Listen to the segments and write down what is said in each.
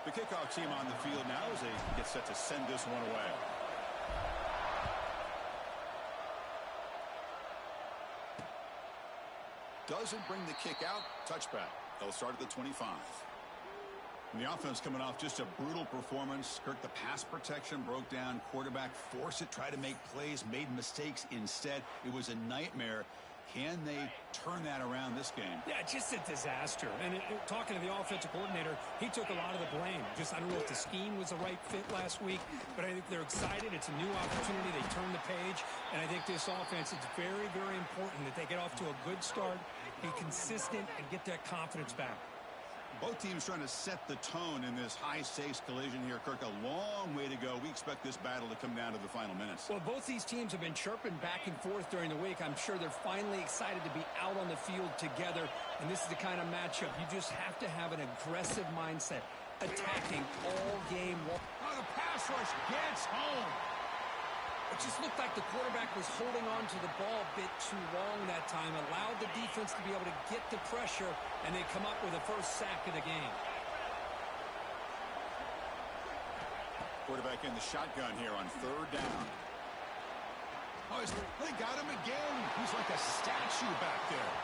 The kickoff team on the field now as they get set to send this one away. Doesn't bring the kick out. Touchback. They'll start at the 25. And the offense coming off just a brutal performance. Kirk, the pass protection broke down. Quarterback forced it, tried to make plays, made mistakes instead. It was a nightmare. Can they turn that around this game? Yeah, just a disaster. And talking to the offensive coordinator, he took a lot of the blame. I don't know if the scheme was the right fit last week, but I think they're excited. It's a new opportunity. They turn the page. And I think this offense, it's very, very important that they get off to a good start, be consistent, and get that confidence back. Both teams trying to set the tone in this high-stakes collision here. Kirk, a long way to go. We expect this battle to come down to the final minutes. Well, both these teams have been chirping back and forth during the week. I'm sure they're finally excited to be out on the field together. And this is the kind of matchup you just have to have an aggressive mindset, attacking all game long. Oh, the pass rush gets home. It just looked like the quarterback was holding on to the ball a bit too long that time, allowed the defense to be able to get the pressure, and they come up with the first sack of the game. Quarterback in the shotgun here on third down. Oh, they got him again. He's like a statue back there.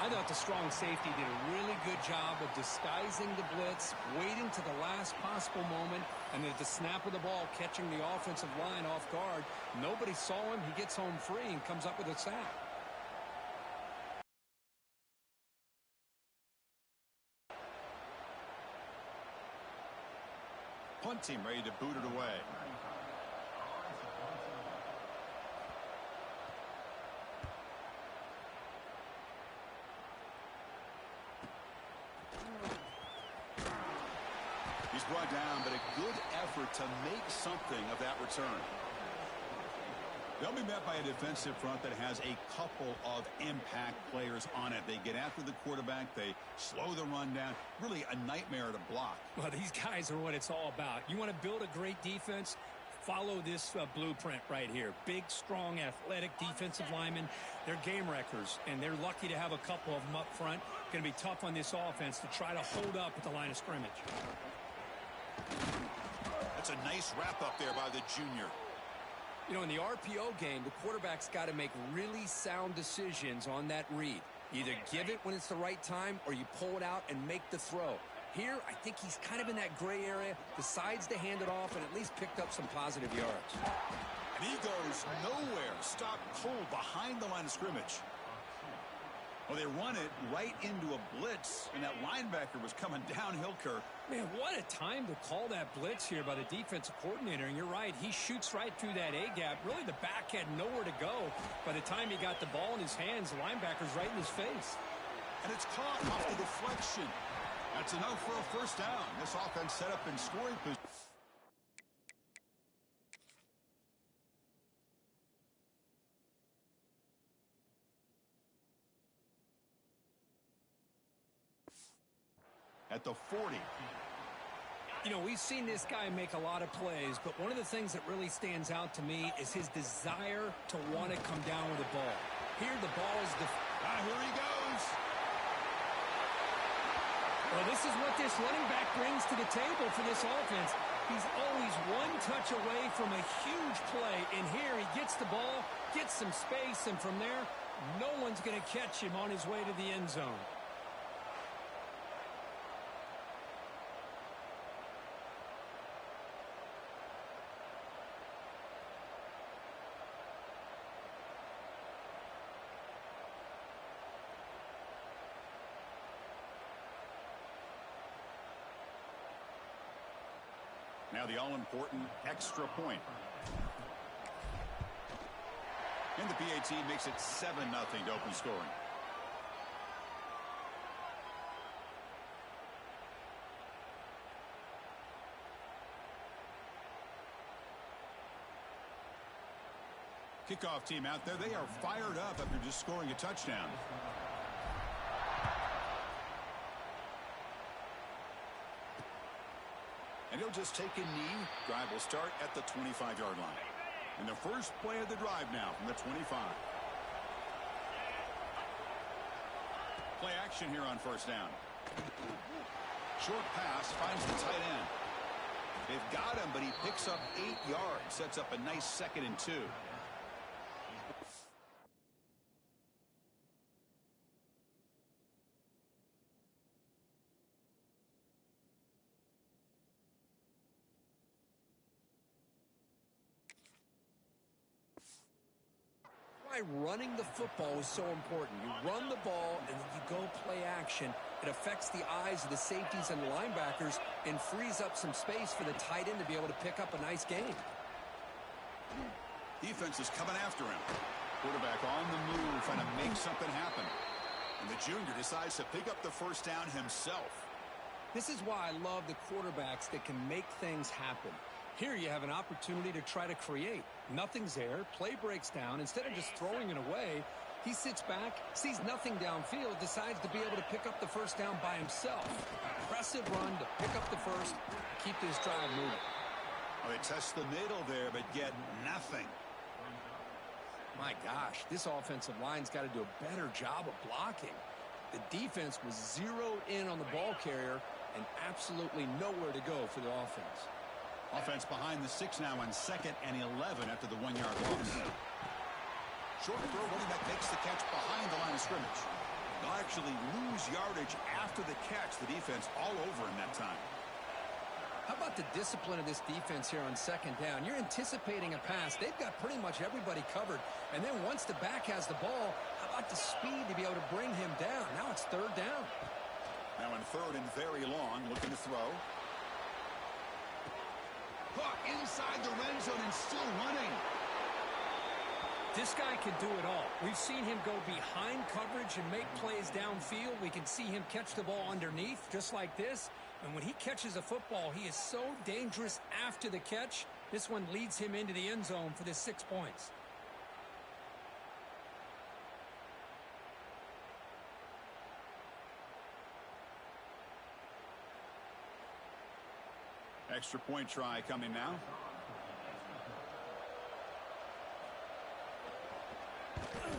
I thought the strong safety did a really good job of disguising the blitz, waiting to the last possible moment, and then at the snap of the ball, catching the offensive line off guard. Nobody saw him. He gets home free and comes up with a sack. Punt team ready to boot it away. He's brought down, but a good effort to make something of that return. They'll be met by a defensive front that has a couple of impact players on it. They get after the quarterback. They slow the run down. Really a nightmare to block. Well, these guys are what it's all about. You want to build a great defense? Follow this blueprint right here. Big, strong, athletic defensive linemen. They're game wreckers, and they're lucky to have a couple of them up front. Going to be tough on this offense to try to hold up at the line of scrimmage. That's a nice wrap up there by the junior. You know, in the RPO game, the quarterback's got to make really sound decisions on that read. Either give it when it's the right time or you pull it out and make the throw. Here, I think he's kind of in that gray area, decides to hand it off and at least picked up some positive yards. And he goes nowhere. Stopped cold behind the line of scrimmage. Well, they run it right into a blitz, and that linebacker was coming downhill, Kirk. Man, what a time to call that blitz here by the defensive coordinator. And you're right, he shoots right through that A-gap. Really, the back had nowhere to go. By the time he got the ball in his hands, the linebacker's right in his face. And it's caught off the deflection. That's enough for a first down. This offense set up in scoring position. At the 40. You know, we've seen this guy make a lot of plays, but one of the things that really stands out to me is his desire to want to come down with the ball. Here, the ball is here he goes. Well, this is what this running back brings to the table for this offense. He's always one touch away from a huge play, and here he gets the ball, gets some space, and from there, no one's going to catch him on his way to the end zone. Now the all-important extra point. And the PAT makes it 7-0 to open scoring. Kickoff team out there. They are fired up after just scoring a touchdown. And he'll just take a knee. Drive will start at the 25-yard line. And the first play of the drive now from the 25. Play action here on first down. Short pass finds the tight end. They've got him, but he picks up 8 yards. Sets up a nice 2nd and 2. Why running the football is so important. You run the ball and then you go play action. It affects the eyes of the safeties and the linebackers and frees up some space for the tight end to be able to pick up a nice game. Defense is coming after him. Quarterback on the move, trying to make something happen. And the junior decides to pick up the first down himself. This is why I love the quarterbacks that can make things happen. Here you have an opportunity to try to create. Nothing's there. Play breaks down. Instead of just throwing it away, he sits back, sees nothing downfield, decides to be able to pick up the first down by himself. Impressive run to pick up the first, keep this drive moving. Well, they test the middle there, but get nothing. My gosh, this offensive line's got to do a better job of blocking. The defense was zeroed in on the ball carrier and absolutely nowhere to go for the offense. Offense behind the 6 now on 2nd and 11 after the 1-yard loss. Short throw, running back makes the catch behind the line of scrimmage. They'll actually lose yardage after the catch. The defense all over him that time. How about the discipline of this defense here on 2nd down? You're anticipating a pass. They've got pretty much everybody covered. And then once the back has the ball, how about the speed to be able to bring him down? Now it's 3rd down. Now in 3rd and very long, looking to throw. Caught inside the red zone and still running. This guy can do it all. We've seen him go behind coverage and make plays downfield. We can see him catch the ball underneath just like this. And when he catches a football, he is so dangerous after the catch. This one leads him into the end zone for the 6 points. Extra point try coming now.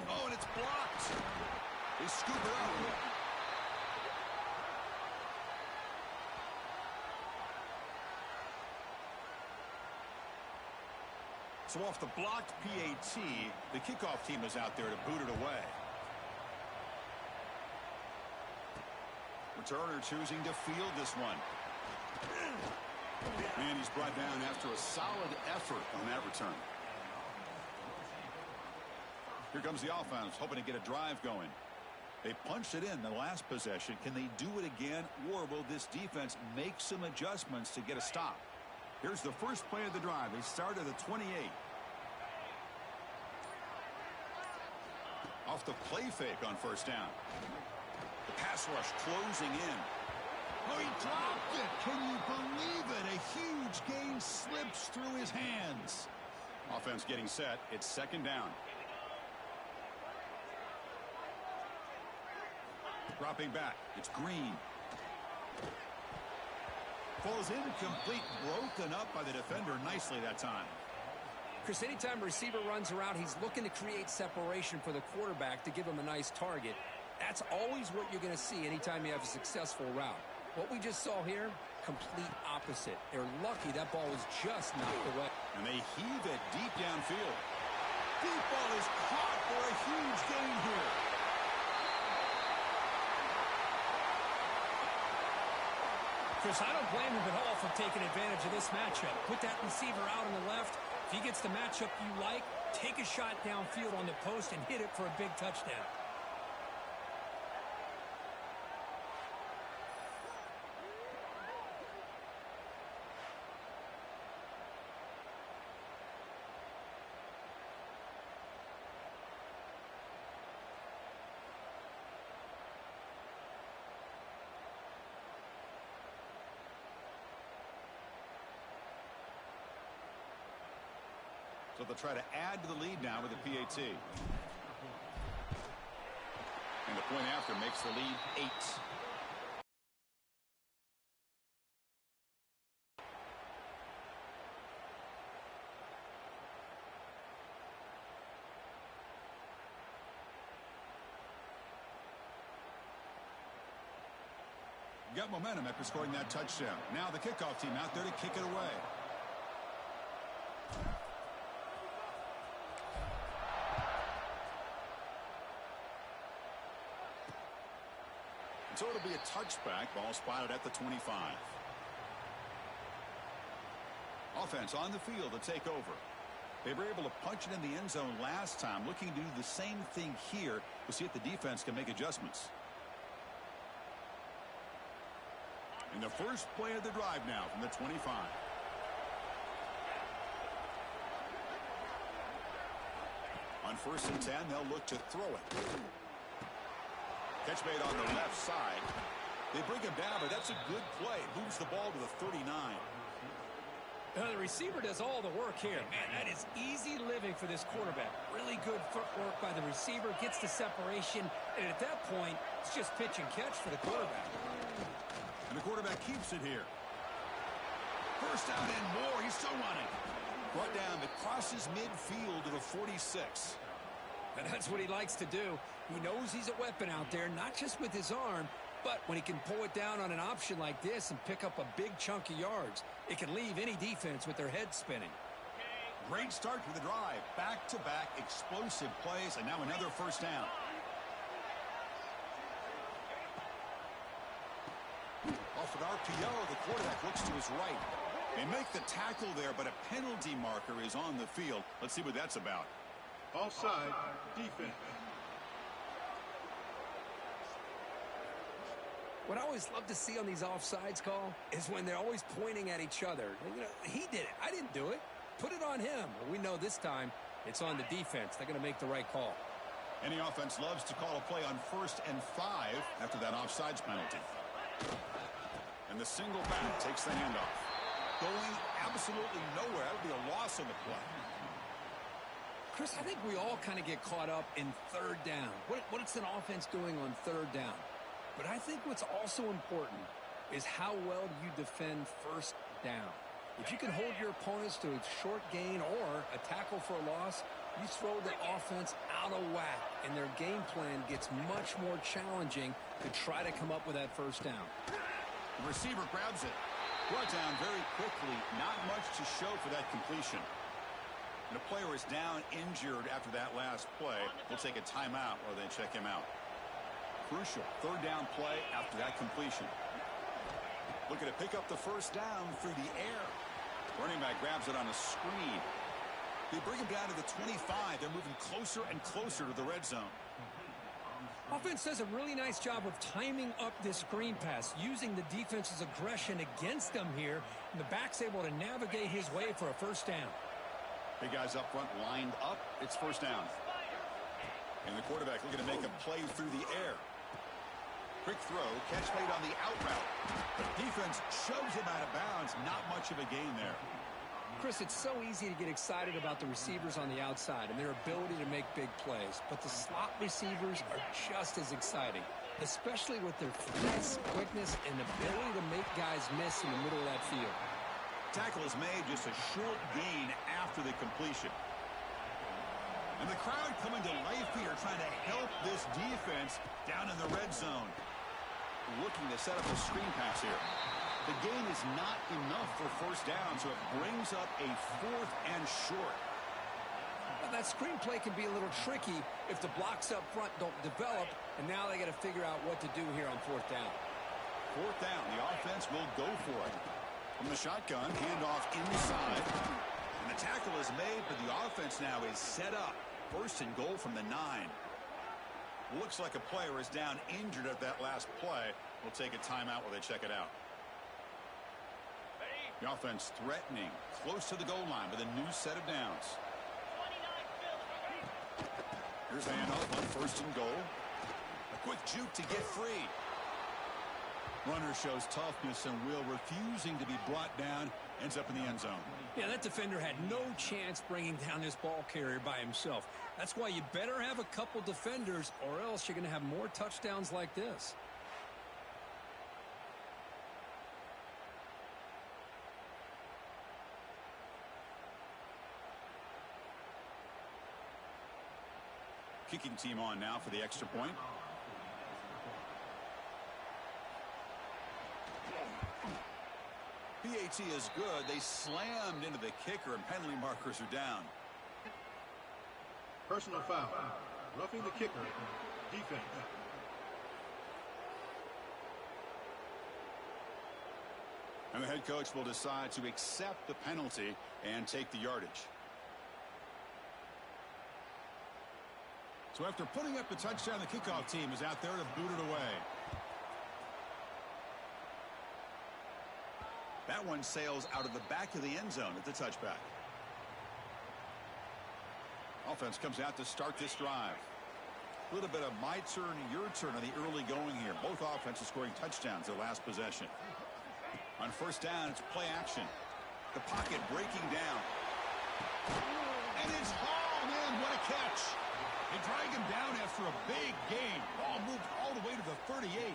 Oh, and it's blocked. They scoop it up. So off the blocked PAT, the kickoff team is out there to boot it away. Returner choosing to field this one. And he's brought down after a solid effort on that return. Here comes the offense, hoping to get a drive going. They punched it in the last possession. Can they do it again, or will this defense make some adjustments to get a stop? Here's the first play of the drive. They start at the 28. Off the play fake on first down. The pass rush closing in. Oh, he dropped it. Can you believe it? A huge gain slips through his hands. Offense getting set. It's 2nd down. Dropping back. It's Green. Falls incomplete. Broken up by the defender nicely that time. Chris, anytime a receiver runs around, he's looking to create separation for the quarterback to give him a nice target. That's always what you're going to see anytime you have a successful route. What we just saw here, complete opposite. They're lucky that ball was just knocked away. And they heave it deep downfield. Deep ball is caught for a huge gain here. Chris, I don't blame him at all for taking advantage of this matchup. Put that receiver out on the left. If he gets the matchup you like, take a shot downfield on the post and hit it for a big touchdown. So they'll try to add to the lead now with the PAT. And the point after makes the lead 8. Got momentum after scoring that touchdown. Now the kickoff team out there to kick it away. So it'll be a touchback. Ball spotted at the 25. Offense on the field to take over. They were able to punch it in the end zone last time. Looking to do the same thing here. We'll see if the defense can make adjustments. In the first play of the drive now from the 25. On 1st and 10, they'll look to throw it. Catch made on the left side. They bring him down, but that's a good play. Moves the ball to the 39. The receiver does all the work here. Man, that is easy living for this quarterback. Really good footwork by the receiver. Gets the separation. And at that point, it's just pitch and catch for the quarterback. And the quarterback keeps it here. First down and more. He's still running. Brought down. It crosses midfield to the 46. And that's what he likes to do. He knows he's a weapon out there, not just with his arm, but when he can pull it down on an option like this and pick up a big chunk of yards, it can leave any defense with their head spinning. Great start to the drive. Back-to-back explosive plays, and now another first down. Off an RPO, the quarterback looks to his right. They make the tackle there, but a penalty marker is on the field. Let's see what that's about. Offside, defense. What I always love to see on these offsides call is when they're always pointing at each other. You know, he did it. I didn't do it. Put it on him. Well, we know this time it's on the defense. They're going to make the right call. Any offense loves to call a play on 1st and 5 after that offsides penalty. And the single back takes the handoff. Going absolutely nowhere. That would be a loss on the play. Chris, I think we all kind of get caught up in 3rd down. What is an offense doing on 3rd down? But I think what's also important is how well do you defend 1st down. If you can hold your opponents to a short gain or a tackle for a loss, you throw the offense out of whack, and their game plan gets much more challenging to try to come up with that 1st down. The receiver grabs it. Brought down very quickly. Not much to show for that completion. And the player is down injured after that last play. We'll take a timeout while they check him out. Crucial 3rd down play after that completion. Looking to pick up the 1st down through the air. Running back grabs it on a screen. They bring him down to the 25. They're moving closer and closer to the red zone. Offense does a really nice job of timing up this screen pass, using the defense's aggression against them here, and the back's able to navigate his way for a 1st down. Big guys up front lined up. It's 1st down. And the quarterback looking to make a play through the air. Quick throw, catch made on the out route. The defense shoves him out of bounds. Not much of a gain there. Chris, it's so easy to get excited about the receivers on the outside and their ability to make big plays. But the slot receivers are just as exciting, especially with their finesse, quickness, and ability to make guys miss in the middle of that field. Tackle is made just a short gain after the completion. And the crowd coming to life here, trying to help this defense down in the red zone. Looking to set up a screen pass here. The gain is not enough for 1st down, so it brings up a 4th and short. Well, that screen play can be a little tricky if the blocks up front don't develop, and now they got to figure out what to do here on 4th down. 4th down, the offense will go for it. From the shotgun, handoff inside. And the tackle is made, but the offense now is set up. 1st and goal from the 9. Looks like a player is down injured at that last play. We'll take a timeout while they check it out. The offense threatening, close to the goal line with a new set of downs. Here's the handoff on 1st and goal. A quick juke to get free. Runner shows toughness and will, refusing to be brought down, ends up in the end zone. Yeah, that defender had no chance bringing down this ball carrier by himself. That's why you better have a couple defenders, or else you're going to have more touchdowns like this. Kicking team on now for the extra point. PAT is good. They slammed into the kicker, and penalty markers are down. Personal foul. Roughing the kicker. Defense. And the head coach will decide to accept the penalty and take the yardage. So after putting up the touchdown, the kickoff team is out there to boot it away. That one sails out of the back of the end zone at the touchback. Offense comes out to start this drive. A little bit of my turn, your turn on the early going here. Both offenses scoring touchdowns their last possession. On first down, it's play action. The pocket breaking down. And it's hauled in. What a catch. They drag him down after a big gain. Ball moved all the way to the 38.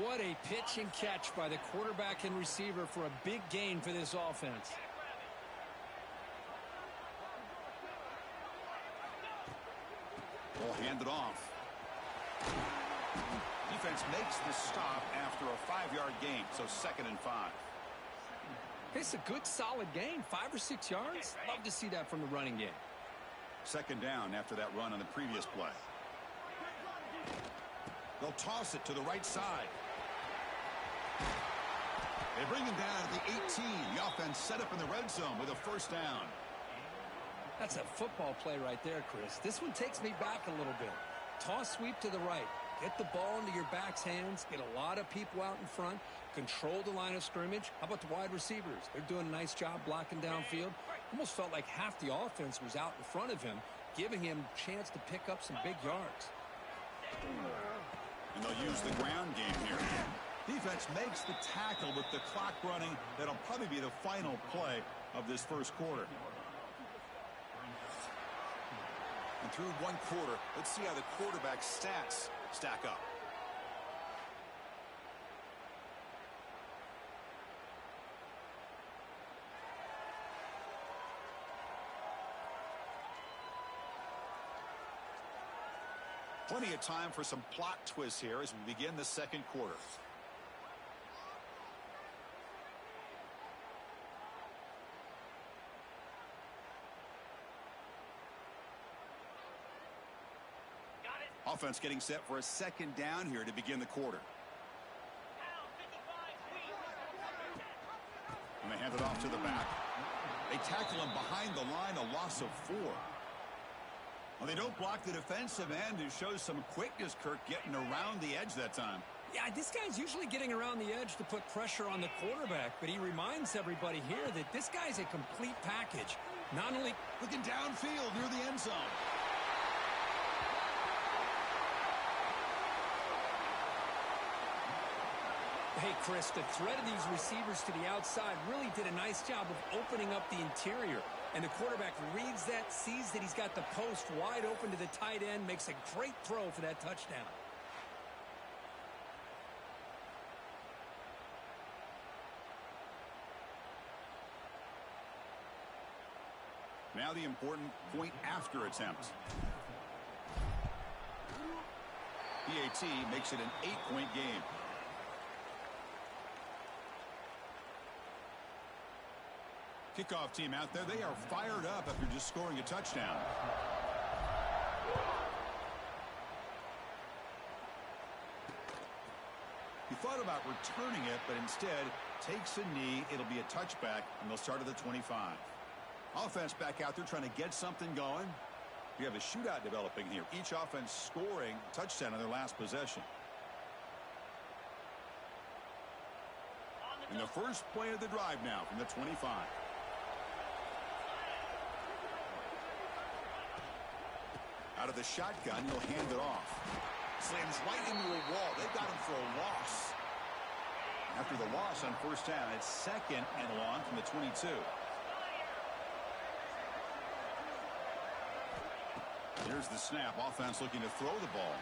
What a pitch and catch by the quarterback and receiver for a big gain for this offense. Ball handed off. Defense makes the stop after a 5-yard gain, so 2nd and 5. It's a good, solid gain, 5 or 6 yards. Love to see that from the running game. 2nd down after that run on the previous play. They'll toss it to the right side. They bring him down at the 18. The offense set up in the red zone with a first down. That's a football play right there, Chris. This one takes me back a little bit. Toss sweep to the right. Get the ball into your back's hands. Get a lot of people out in front. Control the line of scrimmage. How about the wide receivers? They're doing a nice job blocking downfield. Almost felt like half the offense was out in front of him, giving him a chance to pick up some big yards. And they'll use the ground game here. Defense makes the tackle with the clock running. That'll probably be the final play of this first quarter. And through one quarter, let's see how the quarterback stats stack up. Plenty of time for some plot twists here as we begin the second quarter. Offense getting set for a 2nd down here to begin the quarter. And they hand it off to the back. They tackle him behind the line, a loss of 4. Well, they don't block the defensive end, who shows some quickness, Kirk, getting around the edge that time. Yeah, this guy's usually getting around the edge to put pressure on the quarterback, but he reminds everybody here that this guy's a complete package. Not only looking downfield near the end zone. Hey, Chris, the threat of these receivers to the outside really did a nice job of opening up the interior. And the quarterback reads that, sees that he's got the post wide open to the tight end, makes a great throw for that touchdown. Now the important point after attempt. PAT makes it an 8-point game. Kickoff team out there, they are fired up after just scoring a touchdown. He thought about returning it, but instead takes a knee. It'll be a touchback, and they'll start at the 25. Offense back out there trying to get something going. We have a shootout developing here. Each offense scoring a touchdown on their last possession. And the first play of the drive now from the 25. Out of the shotgun, he'll hand it off. Slams right into a wall. They've got him for a loss. After the loss on first down, it's 2nd and long from the 22. Here's the snap. Offense looking to throw the ball.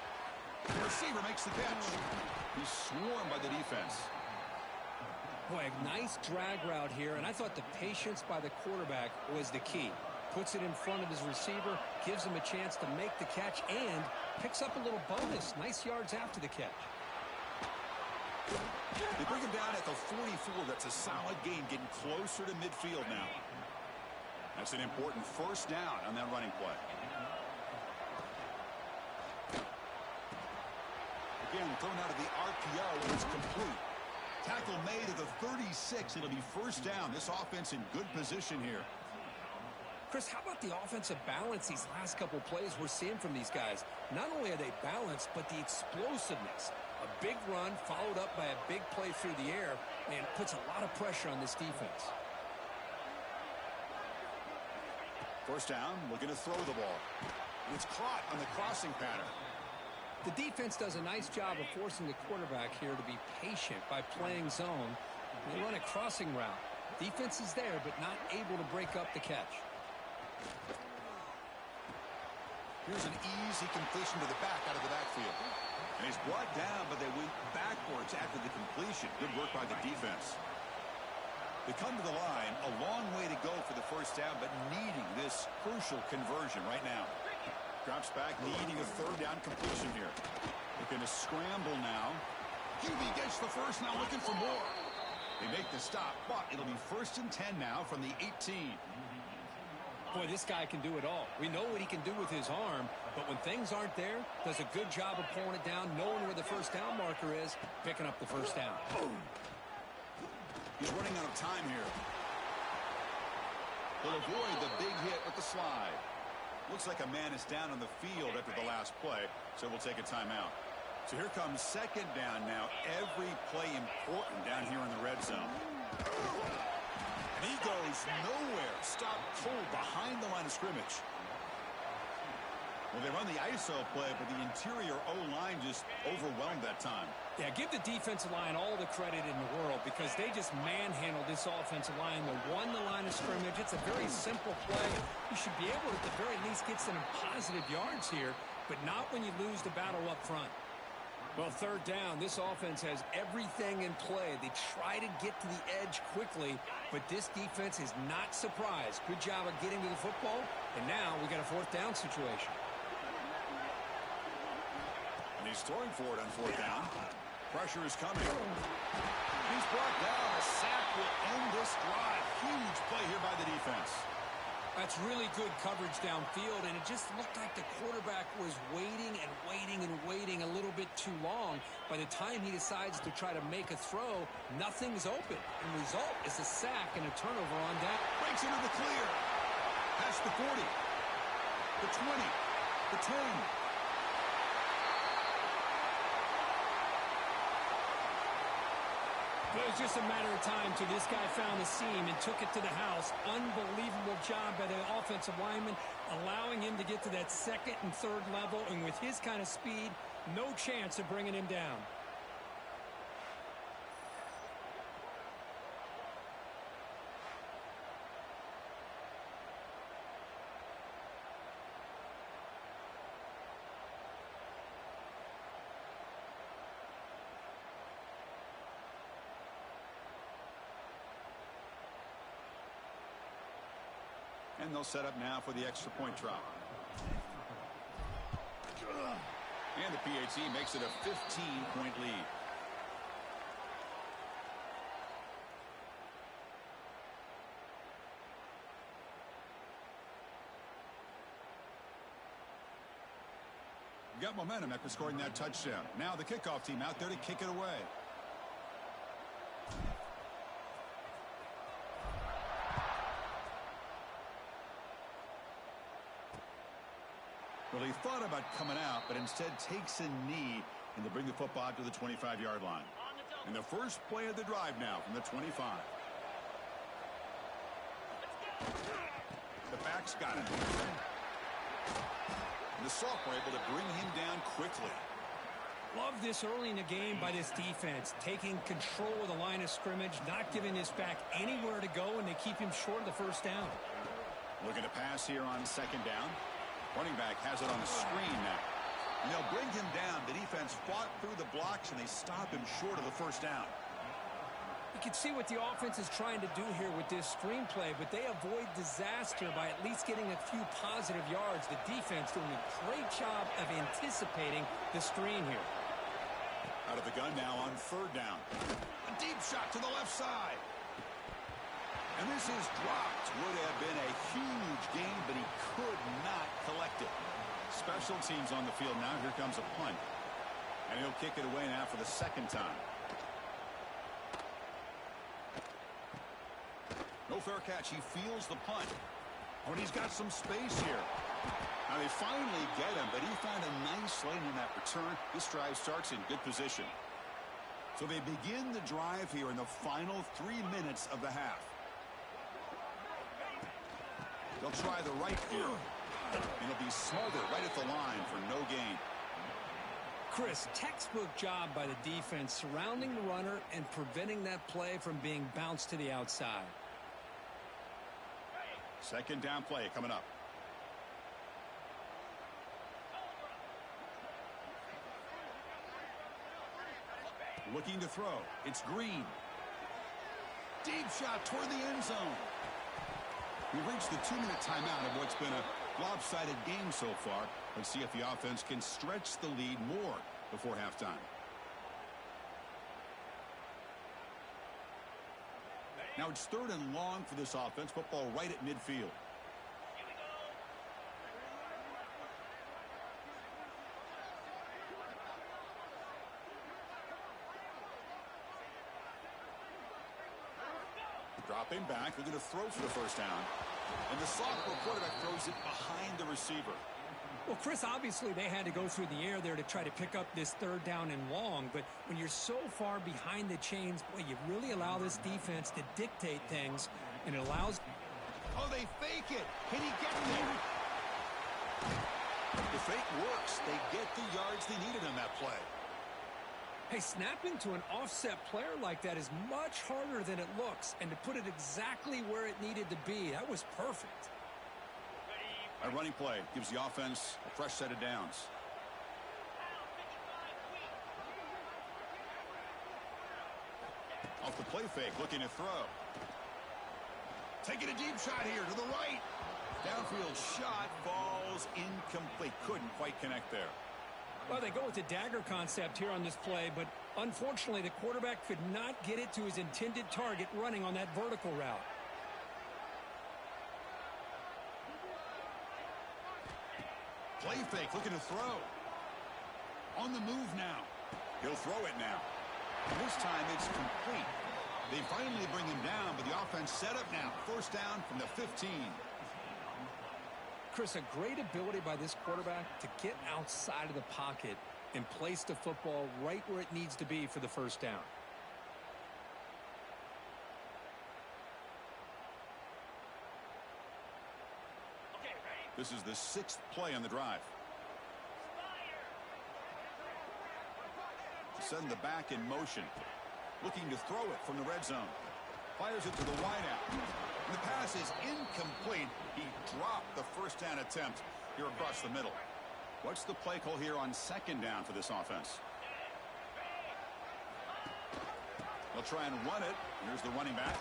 The receiver makes the catch. He's swarmed by the defense. Boy, a nice drag route here, and I thought the patience by the quarterback was the key. Puts it in front of his receiver, gives him a chance to make the catch, and picks up a little bonus. Nice yards after the catch. They bring him down at the 44. That's a solid gain, getting closer to midfield now. That's an important first down on that running play. Again, thrown out of the RPO, and it's complete. Tackle made at the 36. It'll be first down. This offense in good position here. Chris, how about the offensive balance these last couple plays we're seeing from these guys? Not only are they balanced, but the explosiveness. A big run followed up by a big play through the air, and puts a lot of pressure on this defense. First down, looking to throw the ball. And it's caught on the crossing pattern. The defense does a nice job of forcing the quarterback here to be patient by playing zone. They run a crossing route. Defense is there, but not able to break up the catch. Here's an easy completion to the back out of the backfield. And he's brought down, but they went backwards after the completion. Good work by the defense. They come to the line, a long way to go for the first down, but needing this crucial conversion right now. Drops back, needing a third down completion here. They're going to scramble now. QB gets the first, now looking for more. They make the stop, but it'll be 1st and 10 now from the 18. Boy, this guy can do it all. We know what he can do with his arm, but when things aren't there, does a good job of pulling it down, knowing where the first down marker is, picking up the first down. He's running out of time here. He'll avoid the big hit with the slide. Looks like a man is down on the field after the last play, so we'll take a timeout. So here comes second down now. Every play important down here in the red zone. And he goes nowhere. Stopped cold behind the line of scrimmage. Well, they run the ISO play, but the interior O-line just overwhelmed that time. Yeah, give the defensive line all the credit in the world because they just manhandled this offensive line. They won the line of scrimmage. It's a very simple play. You should be able to, at the very least, get some positive yards here, but not when you lose the battle up front. Well, third down, this offense has everything in play. They try to get to the edge quickly, but this defense is not surprised. Good job of getting to the football, and now we got a fourth down situation. And he's throwing for it on fourth down. Pressure is coming. He's brought down. A sack will end this drive. Huge play here by the defense. That's really good coverage downfield, and it just looked like the quarterback was waiting and waiting and waiting a little bit too long. By the time he decides to try to make a throw, nothing's open. And the result is a sack and a turnover on down. Breaks into the clear. Past the 40. The 20. The 10. It was just a matter of time till this guy found the seam and took it to the house. Unbelievable job by the offensive lineman, allowing him to get to that second and third level. And with his kind of speed, no chance of bringing him down. And they'll set up now for the extra point try. And the PAT makes it a 15-point lead. Got momentum after scoring that touchdown. Now the kickoff team out there to kick it away. Well, he thought about coming out, but instead takes a knee and to bring the football out to the 25-yard line. And the first play of the drive now from the 25. The back's got it. And the sophomore able to bring him down quickly. Love this early in the game by this defense, taking control of the line of scrimmage, not giving this back anywhere to go, and they keep him short of the first down. Looking to pass here on second down. Running back has it on the screen now. And they'll bring him down. The defense fought through the blocks, and they stop him short of the first down. You can see what the offense is trying to do here with this screenplay, but they avoid disaster by at least getting a few positive yards. The defense doing a great job of anticipating the screen here. A Out of the gun now on third down. A deep shot to the left side. And this is dropped. Would have been a huge gain, but he could not collect it. Special teams on the field now. Here comes a punt. And he'll kick it away now for the second time. No fair catch. He feels the punt. Oh, and he's got some space here. Now they finally get him, but he found a nice lane in that return. This drive starts in good position. So they begin the drive here in the final 3 minutes of the half. They'll try the right here. And it'll be smothered right at the line for no gain. Chris, textbook job by the defense surrounding the runner and preventing that play from being bounced to the outside. Second down play coming up. Looking to throw. It's Green. Deep shot toward the end zone. We've reached the 2-minute timeout of what's been a lopsided game so far. Let's see if the offense can stretch the lead more before halftime. Now it's 3rd and long for this offense. Football right at midfield. Dropping back, looking to throw for the first down. And the sophomore quarterback throws it behind the receiver. Well, Chris, obviously they had to go through the air there to try to pick up this 3rd down and long. But when you're so far behind the chains, boy, you really allow this defense to dictate things. And it allows... Oh, they fake it. Can he get there? The fake works. They get the yards they needed on that play. Hey, snapping to an offset player like that is much harder than it looks. And to put it exactly where it needed to be, that was perfect. A running play gives the offense a fresh set of downs. Off the play fake, looking to throw. Taking a deep shot here to the right. Downfield shot falls incomplete. Couldn't quite connect there. Well, they go with the dagger concept here on this play, but unfortunately the quarterback could not get it to his intended target running on that vertical route. Play fake, looking to throw. On the move now. He'll throw it now. And this time it's complete. They finally bring him down, but the offense set up now. First down from the 15. Chris, a great ability by this quarterback to get outside of the pocket and place the football right where it needs to be for the first down. This is the 6th play on the drive. Send the back in motion. Looking to throw it from the red zone. Fires it to the wideout. And the pass is incomplete. He dropped the first down attempt here across the middle. What's the play call here on 2nd down for this offense? They'll try and run it. Here's the running back.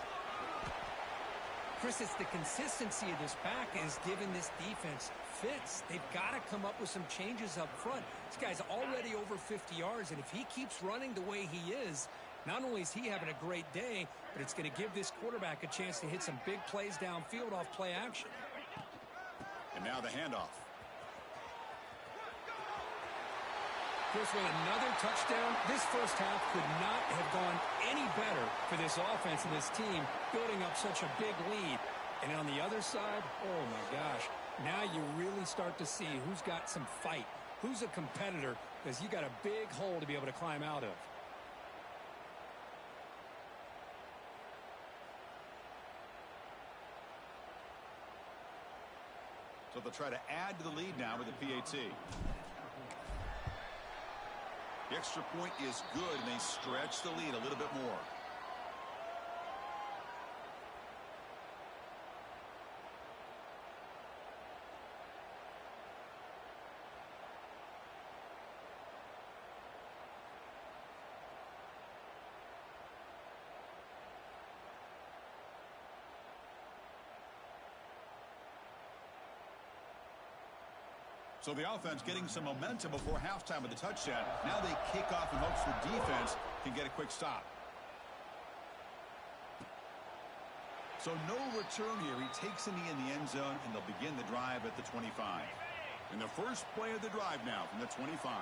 Chris, it's the consistency of this back is giving this defense fits. They've got to come up with some changes up front. This guy's already over 50 yards, and if he keeps running the way he is, not only is he having a great day, but it's going to give this quarterback a chance to hit some big plays downfield off play action. And now the handoff. Chris, with another touchdown, this first half could not have gone any better for this offense and this team, building up such a big lead. And on the other side, oh my gosh, now you really start to see who's got some fight, who's a competitor, because you got a big hole to be able to climb out of. So they'll try to add to the lead now with the PAT. The extra point is good, and they stretch the lead a little bit more. So the offense getting some momentum before halftime with the touchdown. Now they kick off in hopes the defense can get a quick stop. So no return here. He takes a knee in the end zone, and they'll begin the drive at the 25. And the first play of the drive now from the 25.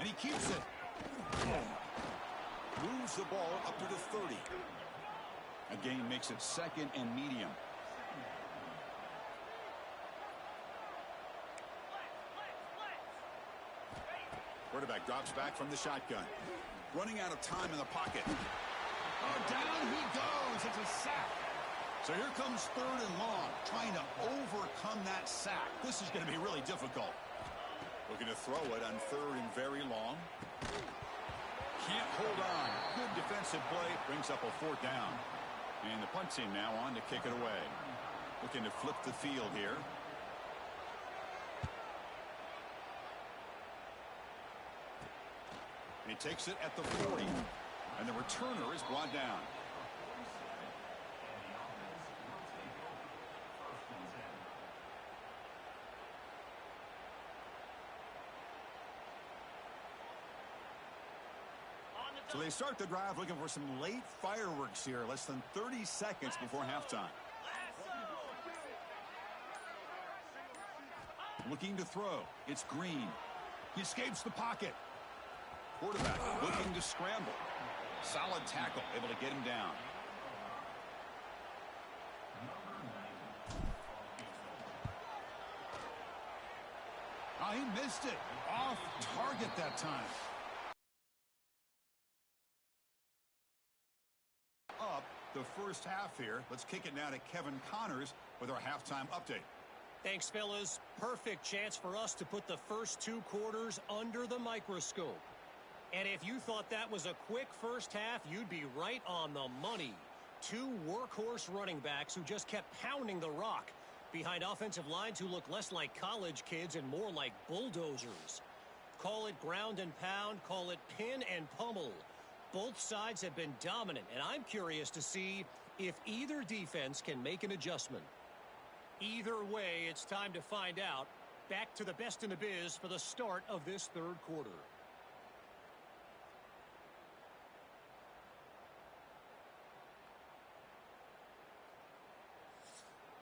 And he keeps it. Moves the ball up to the 30. Again, makes it 2nd and medium. Quarterback drops back from the shotgun. Running out of time in the pocket. Oh, down he goes. It's a sack. So here comes 3rd and long, trying to overcome that sack. This is going to be really difficult. Looking to throw it on 3rd and very long. Can't hold on. Good defensive play. Brings up a 4th down. And the punt team now on to kick it away. Looking to flip the field here. He takes it at the 40. And the returner is brought down. So they start the drive looking for some late fireworks here. Less than 30 seconds before halftime. Looking to throw. It's Green. He escapes the pocket. Quarterback looking to scramble. Solid tackle, able to get him down. Oh, he missed it. Off target that time. Up the first half here. Let's kick it now to Kevin Connors with our halftime update. Thanks, fellas. Perfect chance for us to put the first 2 quarters under the microscope. And if you thought that was a quick first half, you'd be right on the money. 2 workhorse running backs who just kept pounding the rock behind offensive lines who look less like college kids and more like bulldozers. Call it ground and pound, call it pin and pummel. Both sides have been dominant, and I'm curious to see if either defense can make an adjustment. Either way, it's time to find out. Back to the best in the biz for the start of this 3rd quarter.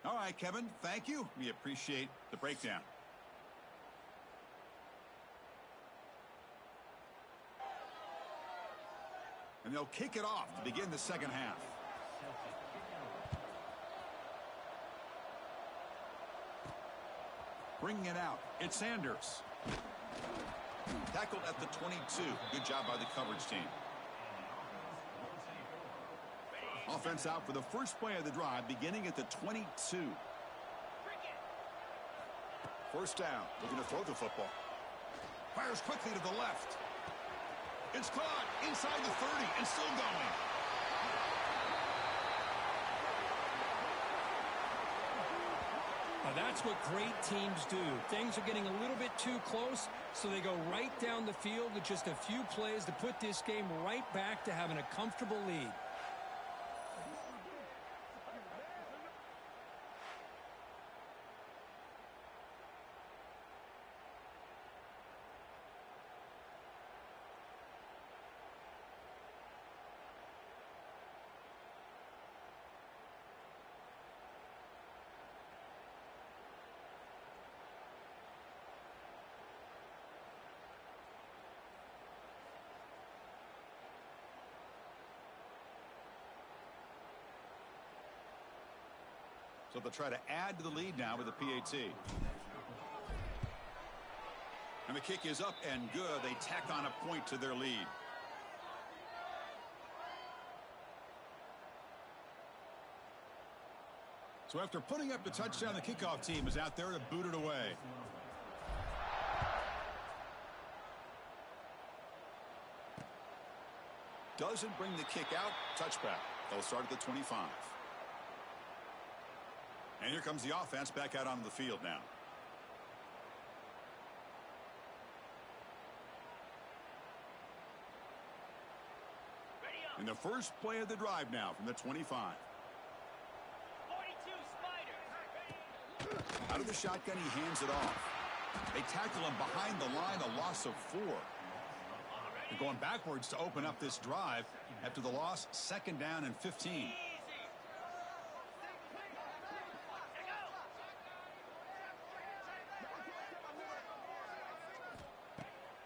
All right, Kevin, thank you. We appreciate the breakdown. And they'll kick it off to begin the second half. Bringing it out, it's Sanders. Tackled at the 22. Good job by the coverage team. Offense out for the first play of the drive, beginning at the 22. First down, looking to throw the football. Fires quickly to the left. It's caught inside the 30 and still going. Now that's what great teams do. Things are getting a little bit too close, so they go right down the field with just a few plays to put this game right back to having a comfortable lead. So they'll try to add to the lead now with the PAT. And the kick is up and good. They tack on a point to their lead. So after putting up the touchdown, the kickoff team is out there to boot it away. Doesn't bring the kick out. Touchback. They'll start at the 25. And here comes the offense back out onto the field now. In the first play of the drive now from the 25. Out of the shotgun, he hands it off. They tackle him behind the line, a loss of 4. They're going backwards to open up this drive after the loss, 2nd down and 15.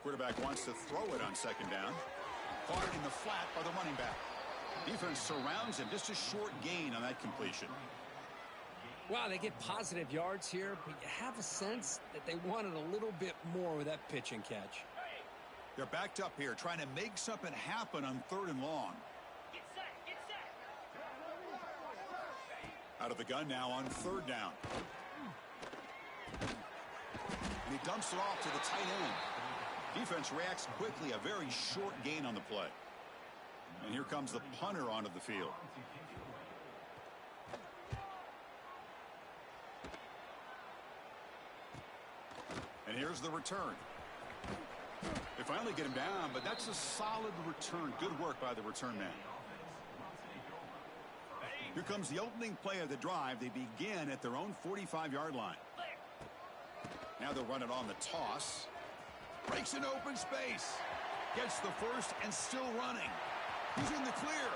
Quarterback wants to throw it on 2nd down. Caught in the flat by the running back. Defense surrounds him. Just a short gain on that completion. Wow, they get positive yards here, but you have a sense that they wanted a little bit more with that pitch and catch. They're backed up here trying to make something happen on 3rd and long. Out of the gun now on 3rd down. And he dumps it off to the tight end. Defense reacts quickly, a very short gain on the play. And here comes the punter onto the field. And here's the return. They finally get him down, but that's a solid return. Good work by the return man. Here comes the opening play of the drive. They begin at their own 45-yard line. Now they'll run it on the toss. Breaks an open space. Gets the first and still running. He's in the clear.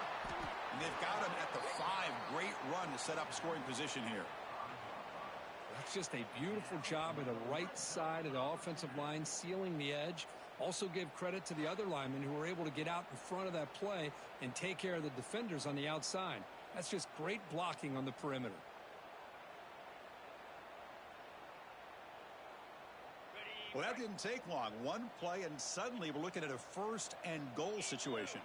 And they've got him at the 5. Great run to set up scoring position here. That's just a beautiful job of the right side of the offensive line, sealing the edge. Also give credit to the other linemen who were able to get out in front of that play and take care of the defenders on the outside. That's just great blocking on the perimeter. Well, that didn't take long. One play, and suddenly we're looking at a 1st and goal situation.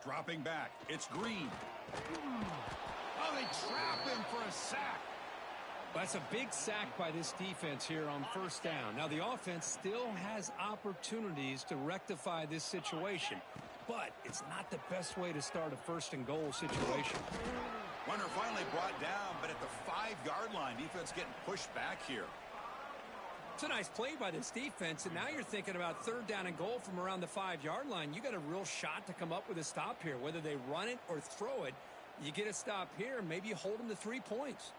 Dropping back. It's Green. Oh, they trap him for a sack. That's a big sack by this defense here on 1st down. Now, the offense still has opportunities to rectify this situation, but it's not the best way to start a 1st and goal situation. Runner finally brought down, but at the 5-yard line, defense getting pushed back here. It's a nice play by this defense, and now you're thinking about 3rd down and goal from around the 5-yard line. You got a real shot to come up with a stop here. Whether they run it or throw it, you get a stop here, and maybe you hold them to 3 points.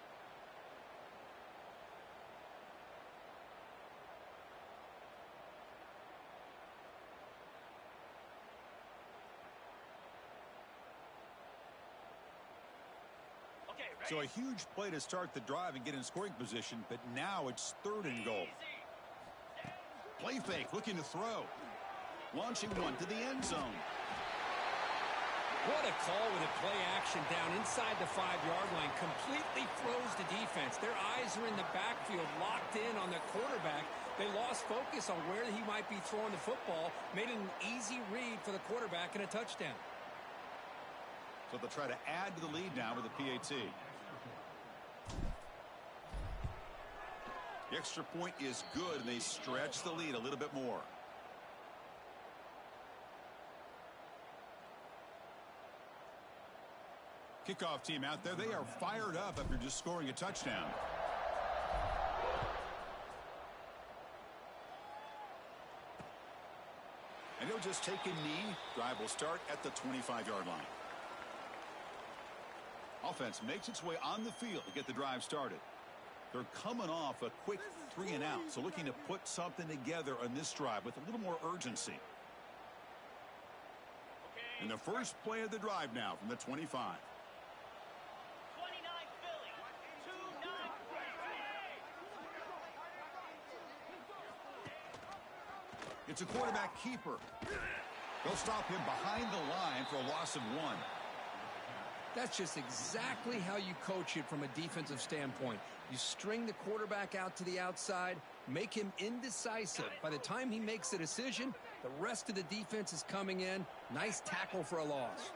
So a huge play to start the drive and get in scoring position, but now it's 3rd and goal. Play fake, looking to throw. Launching one to the end zone. What a call with a play action down inside the 5-yard line. Completely froze the defense. Their eyes are in the backfield, locked in on the quarterback. They lost focus on where he might be throwing the football. Made it an easy read for the quarterback and a touchdown. So they'll try to add to the lead now with a PAT. The extra point is good, and they stretch the lead a little bit more. Kickoff team out there. They are fired up after just scoring a touchdown. And he'll just take a knee. Drive will start at the 25-yard line. Offense makes its way on the field to get the drive started. They're coming off a quick 3-and-out, so looking to put something together on this drive with a little more urgency. And the first play of the drive now from the 25. It's a quarterback keeper. They'll stop him behind the line for a loss of 1. That's just exactly how you coach it from a defensive standpoint. You string the quarterback out to the outside, make him indecisive. By the time he makes a decision, the rest of the defense is coming in. Nice tackle for a loss.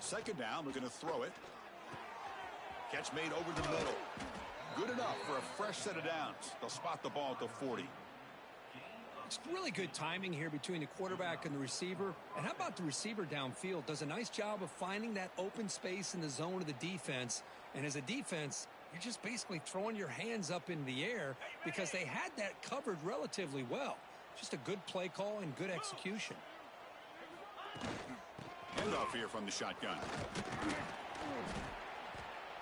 2nd down, looking to throw it. Catch made over the middle. Good enough for a fresh set of downs. They'll spot the ball at the 40. It's really good timing here between the quarterback and the receiver. And how about the receiver downfield? Does a nice job of finding that open space in the zone of the defense. And as a defense, you're just basically throwing your hands up in the air because they had that covered relatively well. Just a good play call and good execution. Handoff here from the shotgun.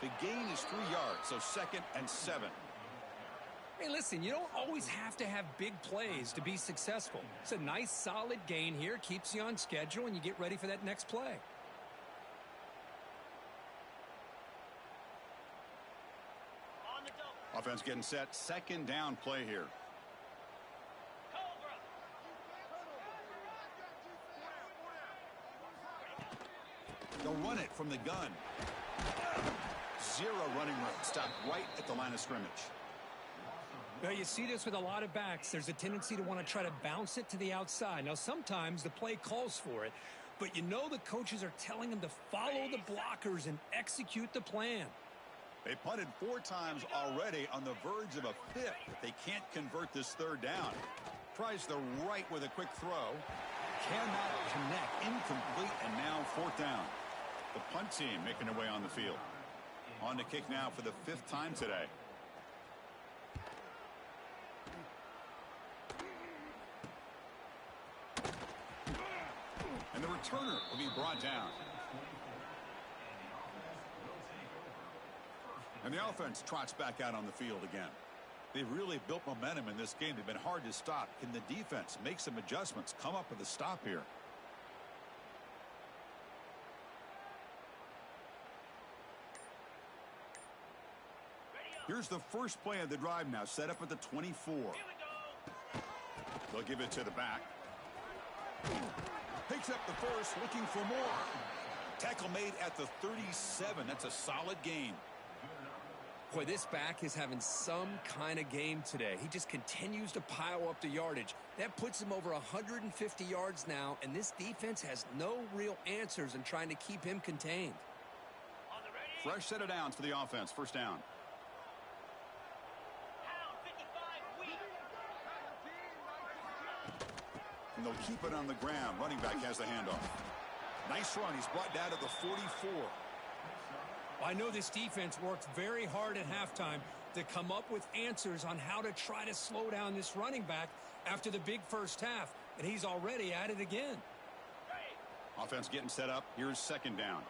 The gain is 3 yards, so 2nd and 7. Hey, listen, you don't always have to have big plays to be successful. It's a nice, solid gain here, keeps you on schedule, and you get ready for that next play. Offense getting set. 2nd down play here. They'll run it from the gun. 0 running room. Stopped right at the line of scrimmage. Well, you see this with a lot of backs. There's a tendency to want to try to bounce it to the outside. Now, sometimes the play calls for it, but you know the coaches are telling them to follow the blockers and execute the plan. They punted 4 times already, on the verge of a 5th, but they can't convert this 3rd down. Tries the right with a quick throw. Cannot connect. Incomplete, and now 4th down. The punt team making their way on the field. On to kick now for the 5th time today. And the returner will be brought down. And the offense trots back out on the field again. They've really built momentum in this game. They've been hard to stop. Can the defense make some adjustments, come up with a stop here? Here's the first play of the drive now, set up at the 24. They'll give it to the back. Picks up the first, looking for more. Tackle made at the 37. That's a solid gain. Boy, this back is having some kind of game today. He just continues to pile up the yardage. That puts him over 150 yards now, and this defense has no real answers in trying to keep him contained. Fresh set of downs for the offense. 1st down. And they'll keep it on the ground. Running back has the handoff. Nice run. He's brought down to the 44. I know this defense worked very hard at halftime to come up with answers on how to try to slow down this running back after the big first half, and he's already at it again. Offense getting set up. Here's 2nd down.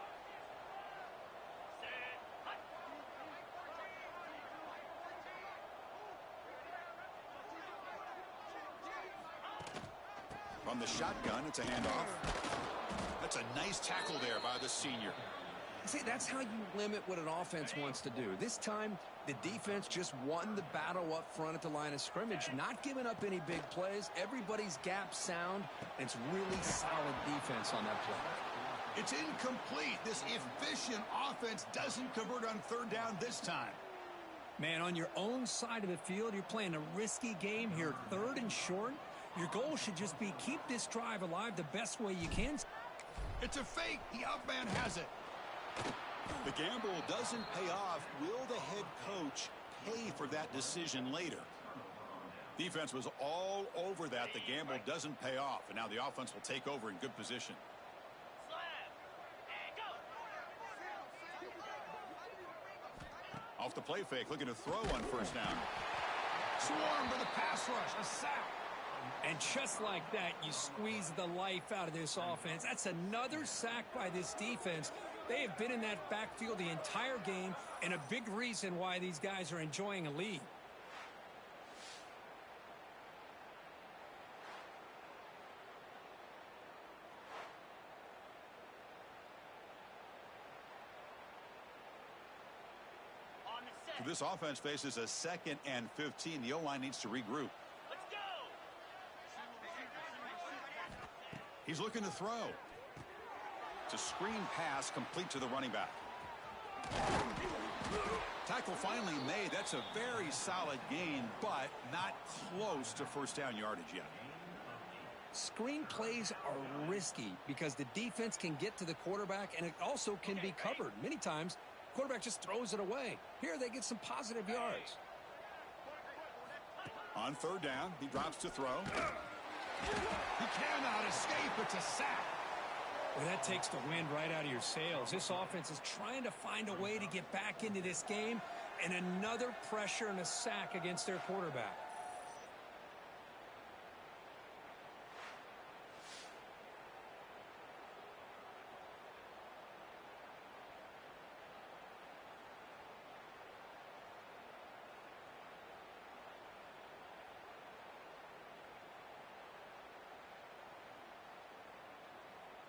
From the shotgun, it's a handoff. That's a nice tackle there by the senior. See, that's how you limit what an offense wants to do. This time, the defense just won the battle up front at the line of scrimmage, not giving up any big plays. Everybody's gap sound, and it's really solid defense on that play. It's incomplete. This efficient offense doesn't convert on 3rd down this time. Man, on your own side of the field, you're playing a risky game here, 3rd and short. Your goal should just be keep this drive alive the best way you can. It's a fake. The outman has it. The gamble doesn't pay off. Will the head coach pay for that decision later? Defense was all over that. The gamble doesn't pay off, and now the offense will take over in good position. Off the play fake, looking to throw on 1st down. Swarm to the pass rush, a sack. And just like that, you squeeze the life out of this offense. That's another sack by this defense. They have been in that backfield the entire game, and a big reason why these guys are enjoying a lead. This offense faces a 2nd and 15. The O-line needs to regroup. He's looking to throw. It's a screen pass complete to the running back. Tackle finally made. That's a very solid gain, but not close to 1st down yardage yet. Screen plays are risky because the defense can get to the quarterback, and it also can be covered. Many times, quarterback just throws it away. Here they get some positive yards. On 3rd down, he drops to throw. He cannot escape. It's a sack. Well, that takes the wind right out of your sails. This offense is trying to find a way to get back into this game, and another pressure and a sack against their quarterback.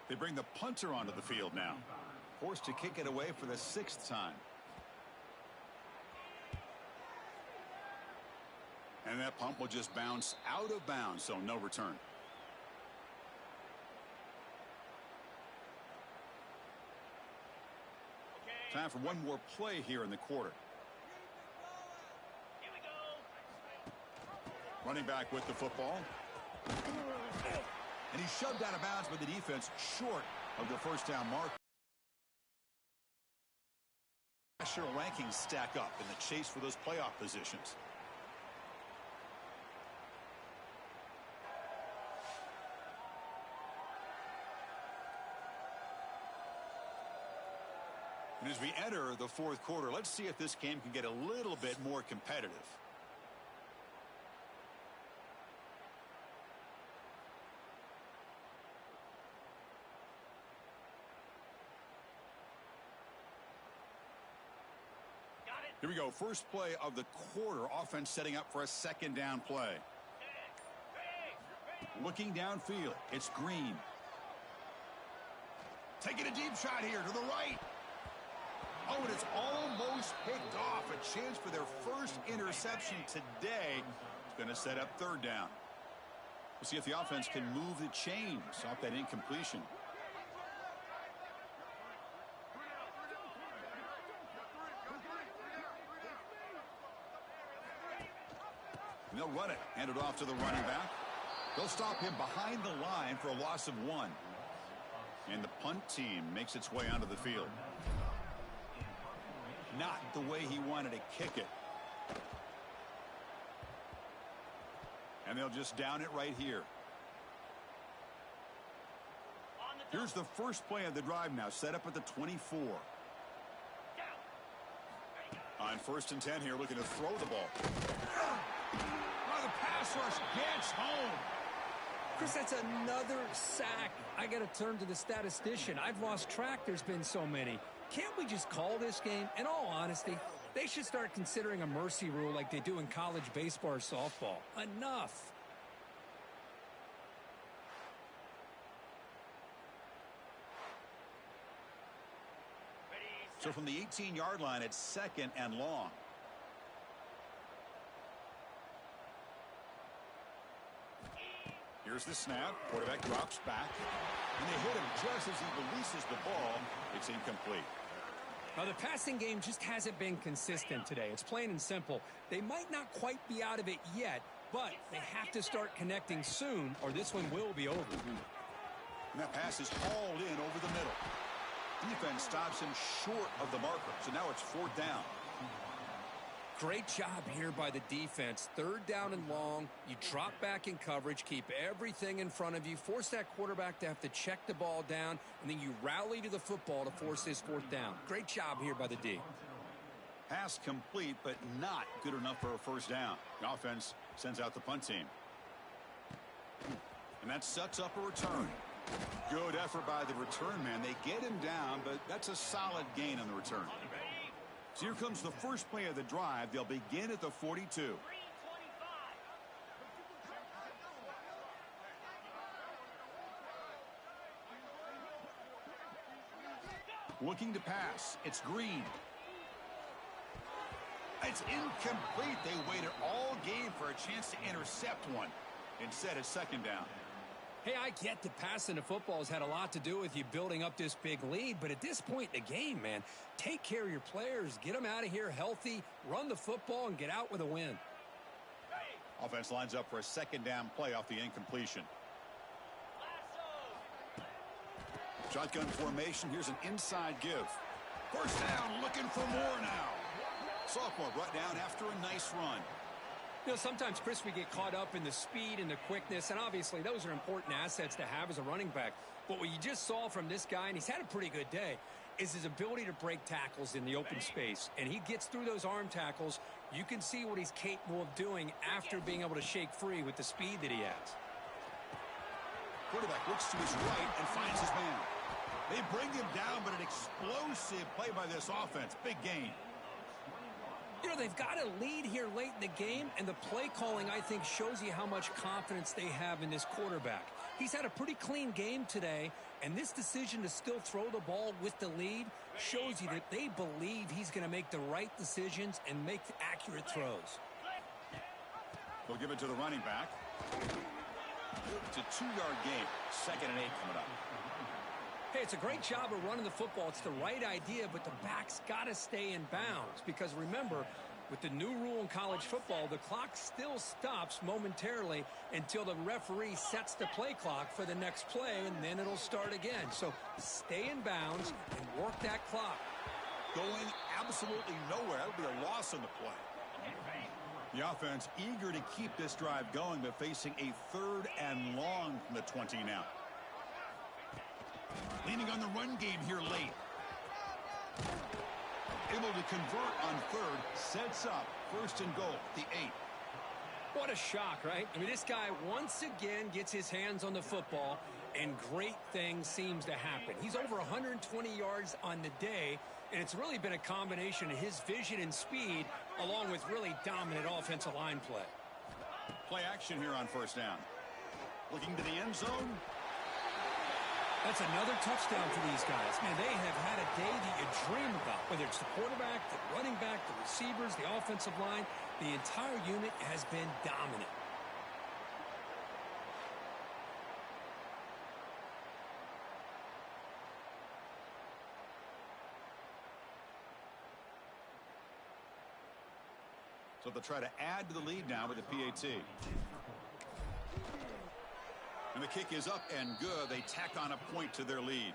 They bring the punter onto the field now. Forced to kick it away for the 6th time. And that punt will just bounce out of bounds, so no return. Time for one more play here in the quarter. Here we go. Running back with the football. And he's shoved out of bounds by the defense short of the first down mark. Pressure rankings stack up in the chase for those playoff positions. And as we enter the 4th quarter, let's see if this game can get a little bit more competitive. Here we go. First play of the quarter. Offense setting up for a 2nd down play. Looking downfield. It's Green. Taking a deep shot here to the right. Oh, and it's almost picked off. A chance for their first interception today. It's going to set up 3rd down. We'll see if the offense can move the chains off that incompletion. And they'll run it. Hand it off to the running back. They'll stop him behind the line for a loss of 1. And the punt team makes its way onto the field. Not the way he wanted to kick it. And they'll just down it right here. Here's the first play of the drive now, set up at the 24. On 1st and 10 here, looking to throw the ball. Oh, the pass rush gets home. Chris, that's another sack. I got to turn to the statistician. I've lost track. There's been so many. Can't we just call this game? In all honesty, they should start considering a mercy rule like they do in college baseball or softball. Enough. So from the 18-yard line, it's 2nd and long. Here's the snap. Quarterback drops back. And they hit him just as he releases the ball. It's incomplete. Now, the passing game just hasn't been consistent today. It's plain and simple. They might not quite be out of it yet, but they have to start connecting soon, or this one will be over. And that pass is hauled in over the middle. Defense stops him short of the marker, so now it's 4th down. Great job here by the defense. 3rd down and long. You drop back in coverage, keep everything in front of you, force that quarterback to have to check the ball down, and then you rally to the football to force this 4th down. Great job here by the D. Pass complete, but not good enough for a 1st down. The offense sends out the punt team. And that sets up a return. Good effort by the return man. They get him down, but that's a solid gain on the return. So here comes the first play of the drive. They'll begin at the 42. Looking to pass. It's Green. It's incomplete. They waited all game for a chance to intercept one. Instead, it's 2nd down. Hey, I get that passing the football has had a lot to do with you building up this big lead, but at this point in the game, man, take care of your players, get them out of here healthy, run the football, and get out with a win. Offense lines up for a 2nd down play off the incompletion. Shotgun formation. Here's an inside give. 1st down, looking for more now. Sophomore brought down after a nice run. You know, sometimes, Chris, we get caught up in the speed and the quickness, and obviously those are important assets to have as a running back. But what you just saw from this guy, and he's had a pretty good day, is his ability to break tackles in the open space. And he gets through those arm tackles. You can see what he's capable of doing after being able to shake free with the speed that he has. Quarterback looks to his right and finds his man. They bring him down, but an explosive play by this offense. Big gain. You know, they've got a lead here late in the game, and the play calling, I think, shows you how much confidence they have in this quarterback. He's had a pretty clean game today, and this decision to still throw the ball with the lead shows you that they believe he's going to make the right decisions and make accurate throws. They'll give it to the running back. It's a 2-yard gain. 2nd and 8 coming up. Hey, it's a great job of running the football. It's the right idea, but the back's got to stay in bounds. Because remember, with the new rule in college football, the clock still stops momentarily until the referee sets the play clock for the next play, and then it'll start again. So stay in bounds and work that clock. Going absolutely nowhere. That'll be a loss on the play. The offense eager to keep this drive going, but facing a 3rd and long from the 20 now. Leaning on the run game here late. Able to convert on 3rd. Sets up 1st and goal, the 8. What a shock, right? I mean, this guy once again gets his hands on the football, and great things seems to happen. He's over 120 yards on the day, and it's really been a combination of his vision and speed along with really dominant offensive line play. Play action here on 1st down. Looking to the end zone. That's another touchdown for these guys. Man, they have had a day that you dream about. Whether it's the quarterback, the running back, the receivers, the offensive line, the entire unit has been dominant. So they'll try to add to the lead now with the PAT. And the kick is up and good. They tack on a point to their lead.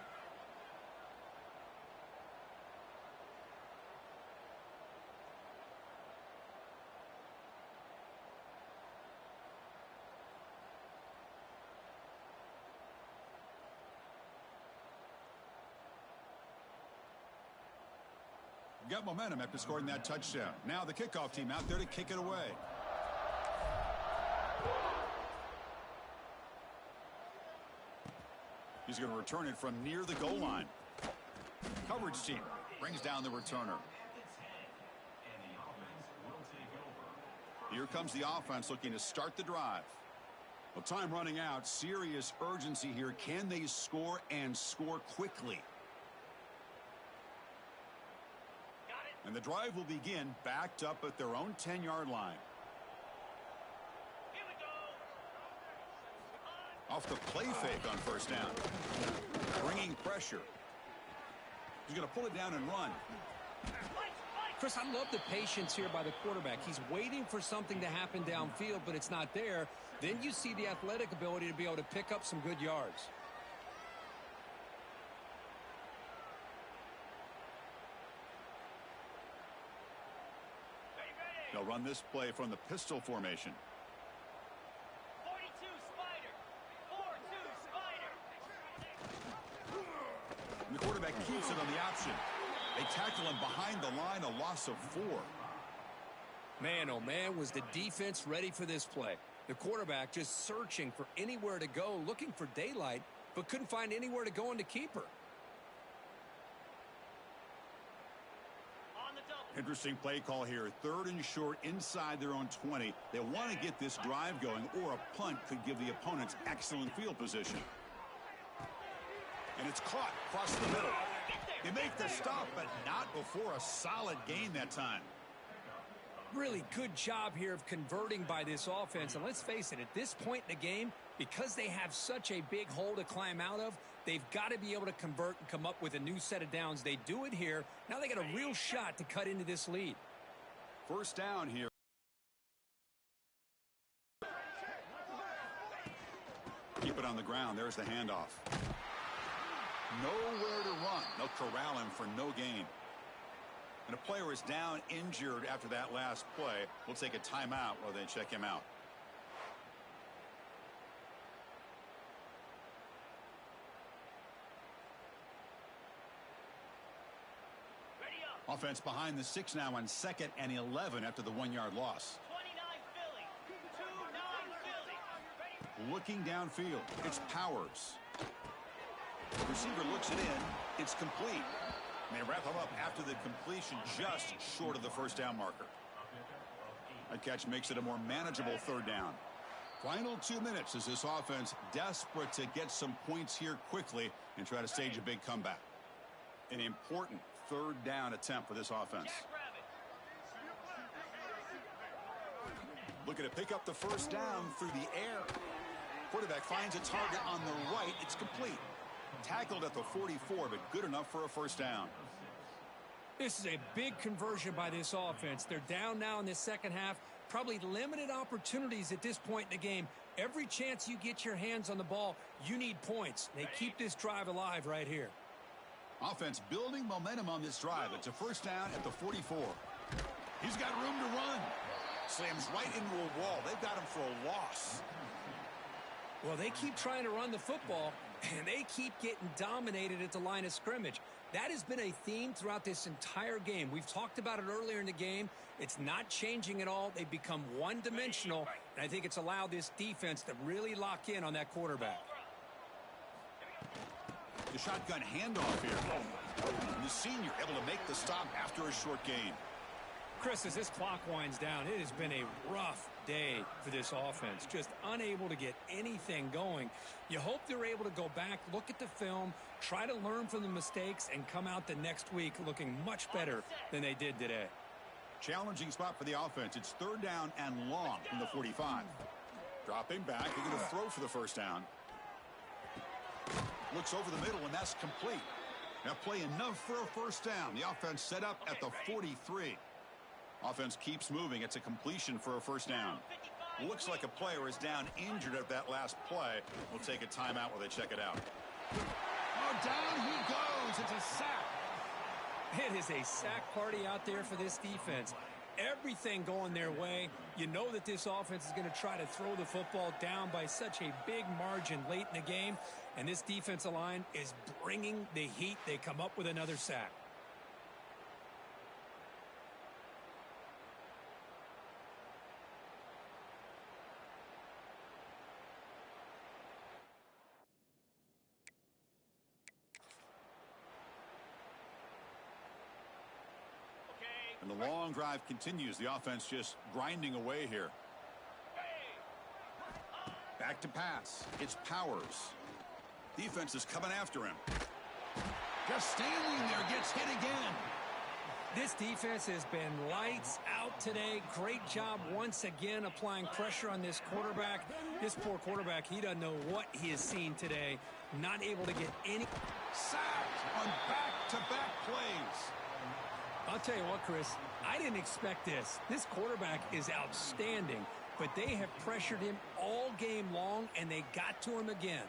Got momentum after scoring that touchdown. Now the kickoff team out there to kick it away. He's going to return it from near the goal line. Coverage team brings down the returner. Here comes the offense looking to start the drive. Well, time running out. Serious urgency here. Can they score and score quickly? And the drive will begin backed up at their own 10-yard line. Off the play fake on 1st down. Bringing pressure. He's going to pull it down and run. Chris, I love the patience here by the quarterback. He's waiting for something to happen downfield, but it's not there. Then you see the athletic ability to be able to pick up some good yards. They'll run this play from the pistol formation. 42 Spider. 4-2 Spider. And the quarterback keeps it on the option. They tackle him behind the line, a loss of 4. Man, oh man, was the defense ready for this play. The quarterback just searching for anywhere to go, looking for daylight, but couldn't find anywhere to go in the keeper. Interesting play call here. 3rd and short inside their own 20. They want to get this drive going, or a punt could give the opponents excellent field position. And it's caught across the middle. They make the stop, but not before a solid gain that time. Really good job here of converting by this offense. And let's face it, at this point in the game, because they have such a big hole to climb out of, they've got to be able to convert and come up with a new set of downs. They do it here. Now they got a real shot to cut into this lead. 1st down here. Keep it on the ground. There's the handoff. Nowhere to run. They'll corral him for no gain. And a player is down injured after that last play. We'll take a timeout while they check him out. Offense behind the 6 now on 2nd and 11 after the 1-yard loss. 29 Philly. 2-9 Philly. Looking downfield. It's Powers. Receiver looks it in. It's complete. And they wrap him up after the completion, just short of the first down marker. That catch makes it a more manageable 3rd down. Final 2 minutes as this offense desperate to get some points here quickly and try to stage a big comeback. An important 3rd down attempt for this offense. Looking to pick up the first down through the air. Quarterback finds a target on the right. It's complete. Tackled at the 44, but good enough for a first down. This is a big conversion by this offense. They're down now in the second half. Probably limited opportunities at this point in the game. Every chance you get your hands on the ball, you need points. They keep this drive alive right here. Offense building momentum on this drive. It's a first down at the 44. He's got room to run. Slams right into a wall. They've got him for a loss. Well, they keep trying to run the football, and they keep getting dominated at the line of scrimmage. That has been a theme throughout this entire game. We've talked about it earlier in the game. It's not changing at all. They've become one-dimensional, and I think it's allowed this defense to really lock in on that quarterback. The shotgun handoff here. And the senior able to make the stop after a short gain. Chris, as this clock winds down, it has been a rough day for this offense. Just unable to get anything going. You hope they're able to go back, look at the film, try to learn from the mistakes, and come out the next week looking much better than they did today. Challenging spot for the offense. It's 3rd down and long from the 45. Dropping back. They're going to throw for the first down. Looks over the middle, and that's complete. That play enough for a first down. The offense set up at the 43. Offense keeps moving. It's a completion for a first down. Looks like a player is down injured at that last play. We'll take a timeout while they check it out. Oh, down he goes. It's a sack. It is a sack party out there for this defense. Everything going their way. You know that this offense is going to try to throw the football down by such a big margin late in the game. And this defensive line is bringing the heat. They come up with another sack. And the long drive continues. The offense just grinding away here. Back to pass. It's Powers. Defense is coming after him. Just standing there, gets hit again. This defense has been lights out today. Great job once again applying pressure on this quarterback. This poor quarterback, he doesn't know what he has seen today. Not able to get any. Sacked on back-to-back plays. I'll tell you what, Chris, I didn't expect this. This quarterback is outstanding, but they have pressured him all game long, and they got to him again.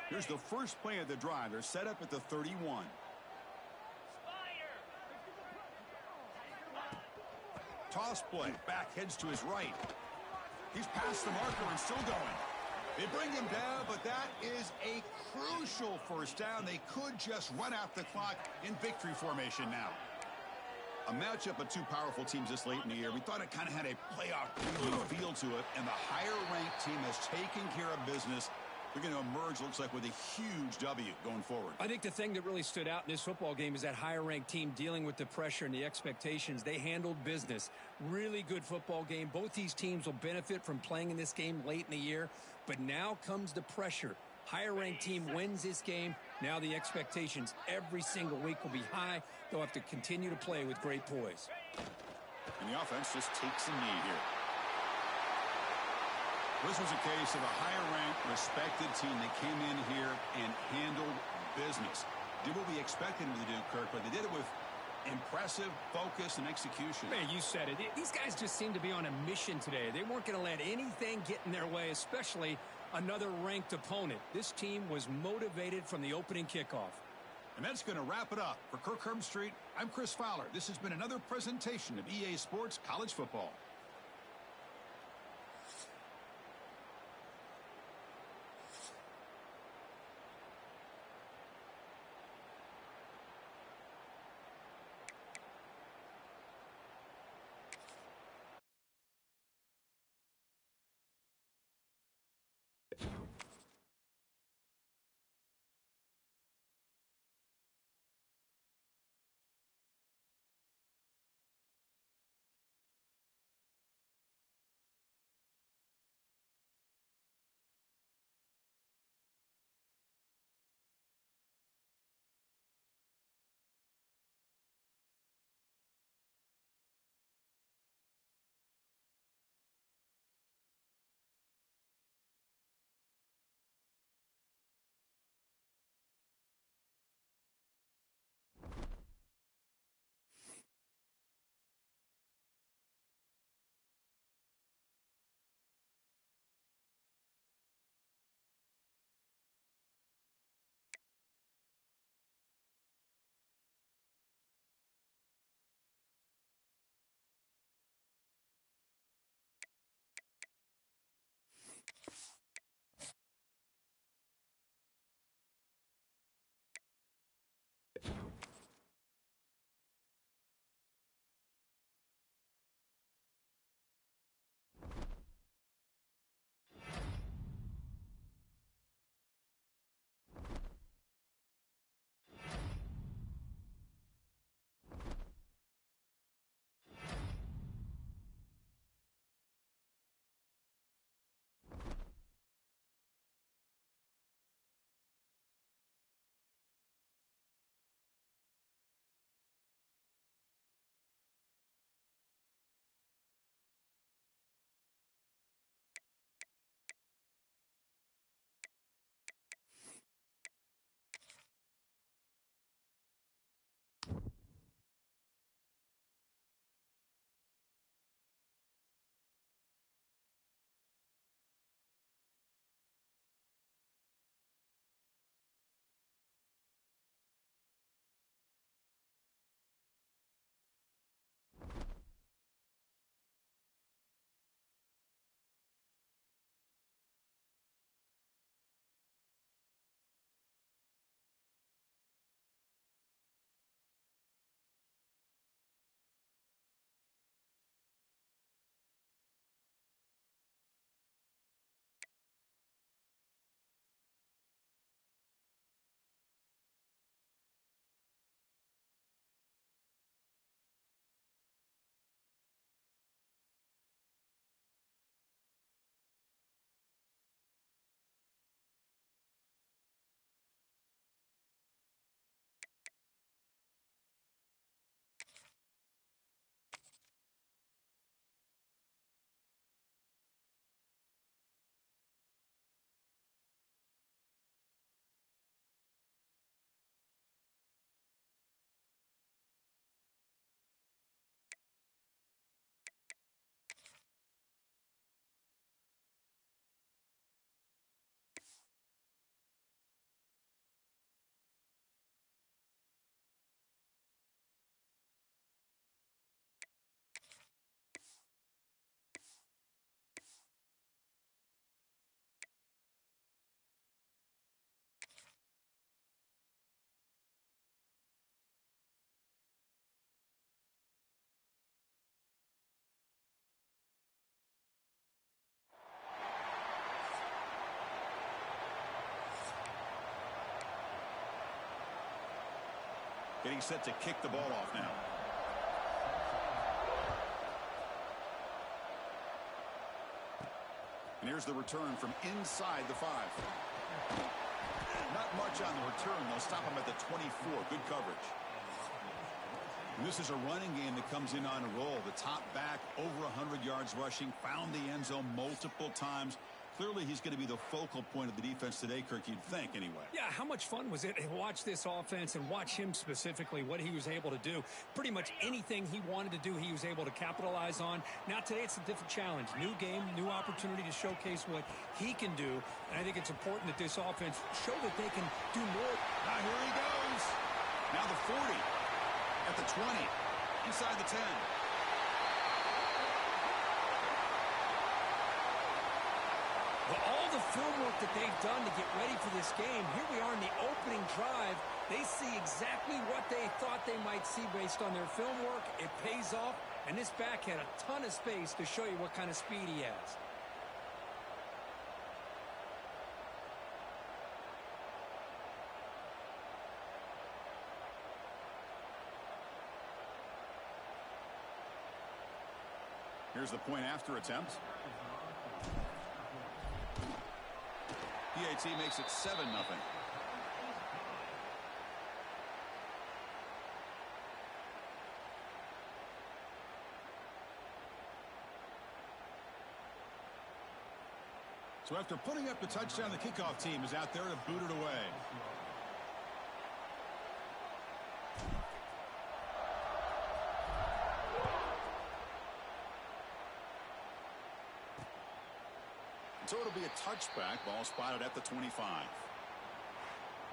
Here's the first play of the drive. They're set up at the 31. Toss play. Back heads to his right. He's past the marker and still going. They bring him down, but that is a crucial first down. They could just run out the clock in victory formation now. A matchup of two powerful teams this late in the year. We thought it kind of had a playoff feel to it, and the higher-ranked team has taken care of business. They're going to emerge, looks like, with a huge W going forward. I think the thing that really stood out in this football game is that higher-ranked team dealing with the pressure and the expectations. They handled business. Really good football game. Both these teams will benefit from playing in this game late in the year, but now comes the pressure. Higher-ranked team wins this game. Now the expectations every single week will be high. They'll have to continue to play with great poise. And the offense just takes a knee here. This was a case of a higher-ranked, respected team that came in here and handled business. Did what we expected them to do, Kirk, but they did it with impressive focus and execution. Man, you said it. These guys just seem to be on a mission today. They weren't going to let anything get in their way, especially Another ranked opponent. This team was motivated from the opening kickoff. And that's going to wrap it up. For Kirk Herbstreit, I'm Chris Fowler. This has been another presentation of EA Sports College Football. Getting set to kick the ball off now. And here's the return from inside the 5. Not much on the return. They'll stop him at the 24. Good coverage. And this is a running game that comes in on a roll. The top back, over 100 yards rushing, found the end zone multiple times. Clearly, he's going to be the focal point of the defense today, Kirk, you'd think, anyway. Yeah, how much fun was it to watch this offense and watch him specifically, what he was able to do. Pretty much anything he wanted to do, he was able to capitalize on. Now, today, it's a different challenge. New game, new opportunity to showcase what he can do. And I think it's important that this offense show that they can do more. Now, here he goes. Now the 40, at the 20, inside the 10. Well, all the film work that they've done to get ready for this game, here we are in the opening drive. They see exactly what they thought they might see based on their film work. It pays off, and this back had a ton of space to show you what kind of speed he has. Here's the point after attempt. PAT makes it 7-0. So after putting up the touchdown, the kickoff team is out there to boot it away. So it'll be a touchback. Ball spotted at the 25.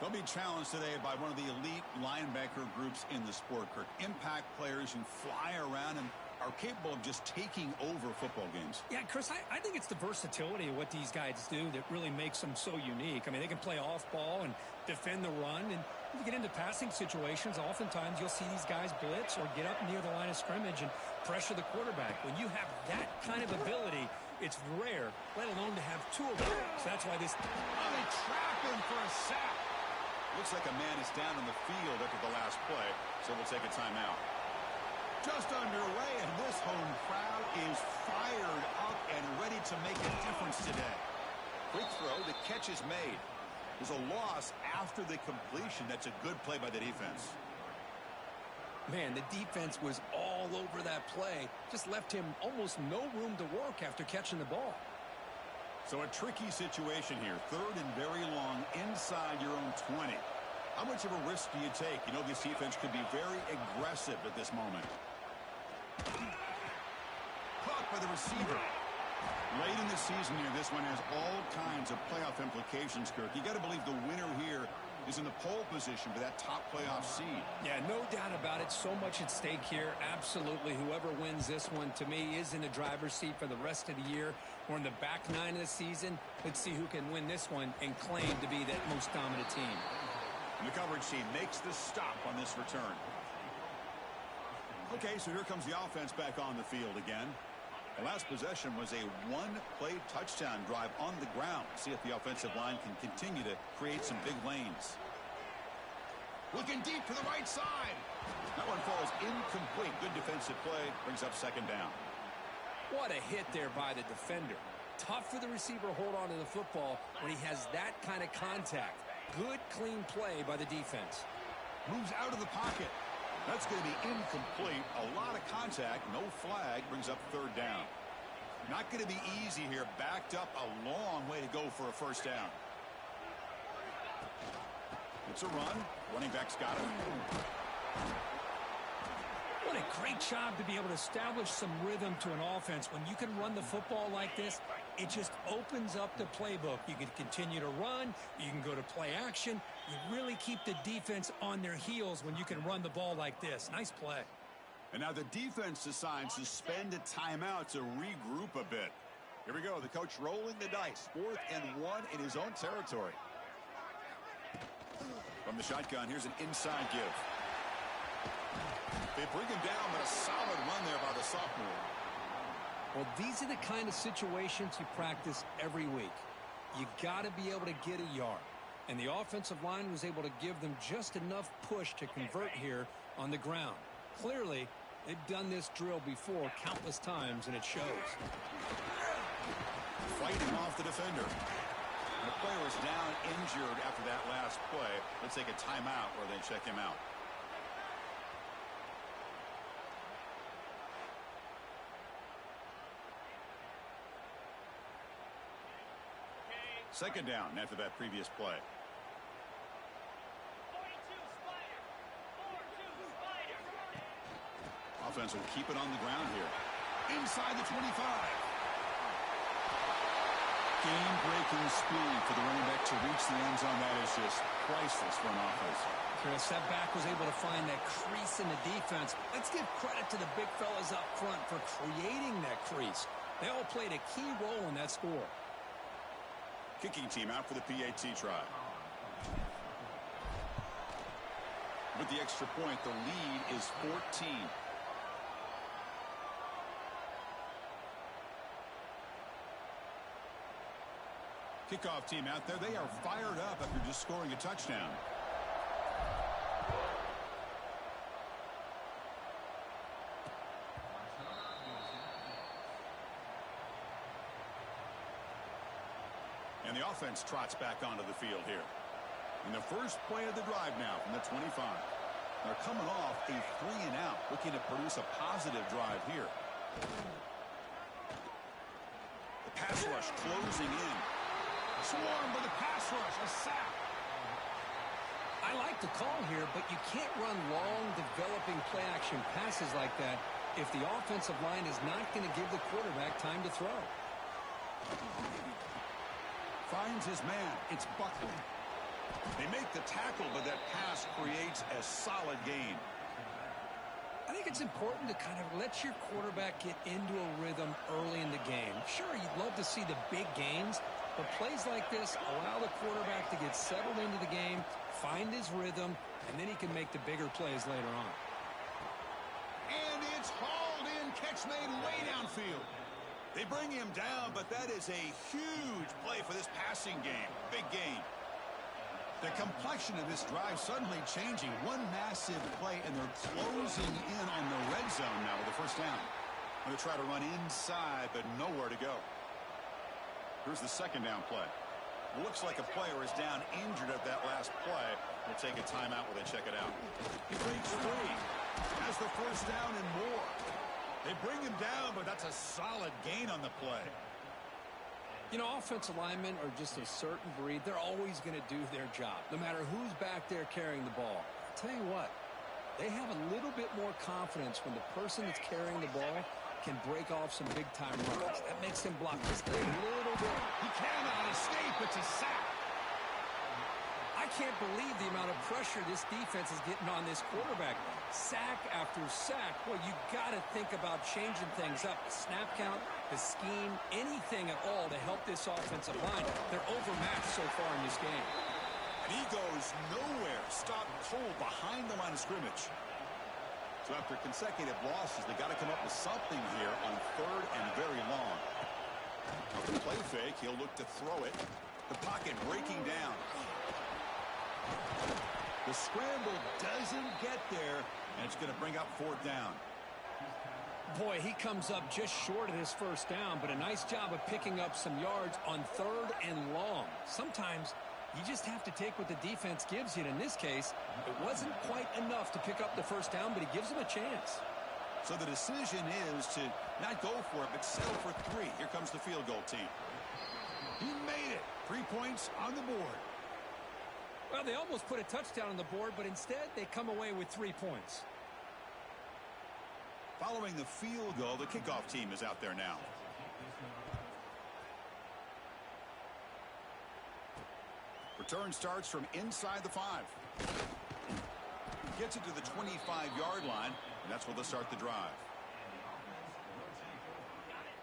They'll be challenged today by one of the elite linebacker groups in the sport, Kirk. Impact players who fly around and are capable of just taking over football games. Yeah, Chris, I think it's the versatility of what these guys do that really makes them so unique. I mean, they can play off ball and defend the run. And if you get into passing situations, oftentimes you'll see these guys blitz or get up near the line of scrimmage and pressure the quarterback. When you have that kind of ability, it's rare, let alone to have two of them. So that's why this... Oh, they trap him for a sack. Looks like a man is down on the field after the last play, so we'll take a timeout. Just underway, and this home crowd is fired up and ready to make a difference today. Quick throw, the catch is made. There's a loss after the completion. That's a good play by the defense. Man, the defense was all over that play. Just left him almost no room to work after catching the ball. So a tricky situation here. Third and very long inside your own 20. How much of a risk do you take? You know, this defense could be very aggressive at this moment. Caught by the receiver. Late in the season here, this one has all kinds of playoff implications, Kirk. You got to believe the winner here is in the pole position for that top playoff seed. Yeah, no doubt about it. So much at stake here. Absolutely. Whoever wins this one, to me, is in the driver's seat for the rest of the year. We're in the back nine of the season. Let's see who can win this one and claim to be that most dominant team. And the coverage team makes the stop on this return. Okay, so here comes the offense back on the field again. The last possession was a one-play touchdown drive on the ground. See if the offensive line can continue to create some big lanes. Looking deep to the right side. That one falls incomplete. Good defensive play. Brings up second down. What a hit there by the defender. Tough for the receiver to hold on to the football when he has that kind of contact. Good, clean play by the defense. Moves out of the pocket. That's going to be incomplete. A lot of contact. No flag. Brings up third down. Not going to be easy here. Backed up a long way to go for a first down. It's a run. Running back's got it. What a great job to be able to establish some rhythm to an offense. When you can run the football like this, it just opens up the playbook. You can continue to run. You can go to play action. You really keep the defense on their heels when you can run the ball like this. Nice play. And now the defense decides to spend a timeout to regroup a bit. Here we go. The coach rolling the dice. 4th and 1 in his own territory. From the shotgun, here's an inside give. They bring him down, but a solid run there by the sophomore. Well, these are the kind of situations you practice every week. You got to be able to get a yard. And the offensive line was able to give them just enough push to convert here on the ground. Clearly, they've done this drill before countless times, and it shows. Fighting off the defender. And the player is down injured after that last play. Let's take a timeout where they check him out. Second down after that previous play. Offense will keep it on the ground here. Inside the 25. Game-breaking speed for the running back to reach the end zone. That is just priceless for an offense. Chris, that back was able to find that crease in the defense. Let's give credit to the big fellas up front for creating that crease. They all played a key role in that score. Kicking team out for the PAT try. With the extra point, the lead is 14. Kickoff team out there. They are fired up after just scoring a touchdown. And the offense trots back onto the field here. In the first play of the drive now from the 25. They're coming off a 3-and-out, looking to produce a positive drive here. The pass rush closing in. Swarm by the pass rush, a sack. I like the call here, but you can't run long, developing play-action passes like that if the offensive line is not going to give the quarterback time to throw. Finds his man. It's Buckley. They make the tackle, but that pass creates a solid gain. I think it's important to kind of let your quarterback get into a rhythm early in the game. Sure, you'd love to see the big gains, but plays like this allow the quarterback to get settled into the game, find his rhythm, and then he can make the bigger plays later on. And it's hauled in. Catch made way downfield. They bring him down, but that is a huge play for this passing game. Big gain. The complexion of this drive suddenly changing. One massive play, and they're closing in on the red zone now with the first down. Going to try to run inside, but nowhere to go. Here's the second down play. Looks like a player is down injured at that last play. We'll take a timeout while they check it out. He breaks free. Has the first down and more. They bring him down, but that's a solid gain on the play. You know, offensive linemen are just a certain breed. They're always going to do their job, no matter who's back there carrying the ball. I'll tell you what, they have a little bit more confidence when the person that's carrying the ball can break off some big-time runs. That makes him block just a little bit. He cannot escape. It's a sack. I can't believe the amount of pressure this defense is getting on this quarterback. Sack after sack. Well, you got to think about changing things up. The snap count, the scheme, anything at all to help this offensive line. They're overmatched so far in this game. And he goes nowhere. Stopped cold behind the line of scrimmage. So after consecutive losses, they got to come up with something here on third and very long. Off the play fake, he'll look to throw it. The pocket breaking down. The scramble doesn't get there, and it's going to bring up fourth down. Boy, he comes up just short of his first down, but a nice job of picking up some yards on third and long. Sometimes you just have to take what the defense gives you, and in this case, it wasn't quite enough to pick up the first down, but he gives them a chance. So the decision is to not go for it, but settle for 3. Here comes the field goal team. He made it. 3 points on the board. Well, they almost put a touchdown on the board, but instead they come away with 3 points. Following the field goal, the kickoff team is out there now. Return starts from inside the 5. Gets it to the 25-yard line, and that's where they'll start the drive.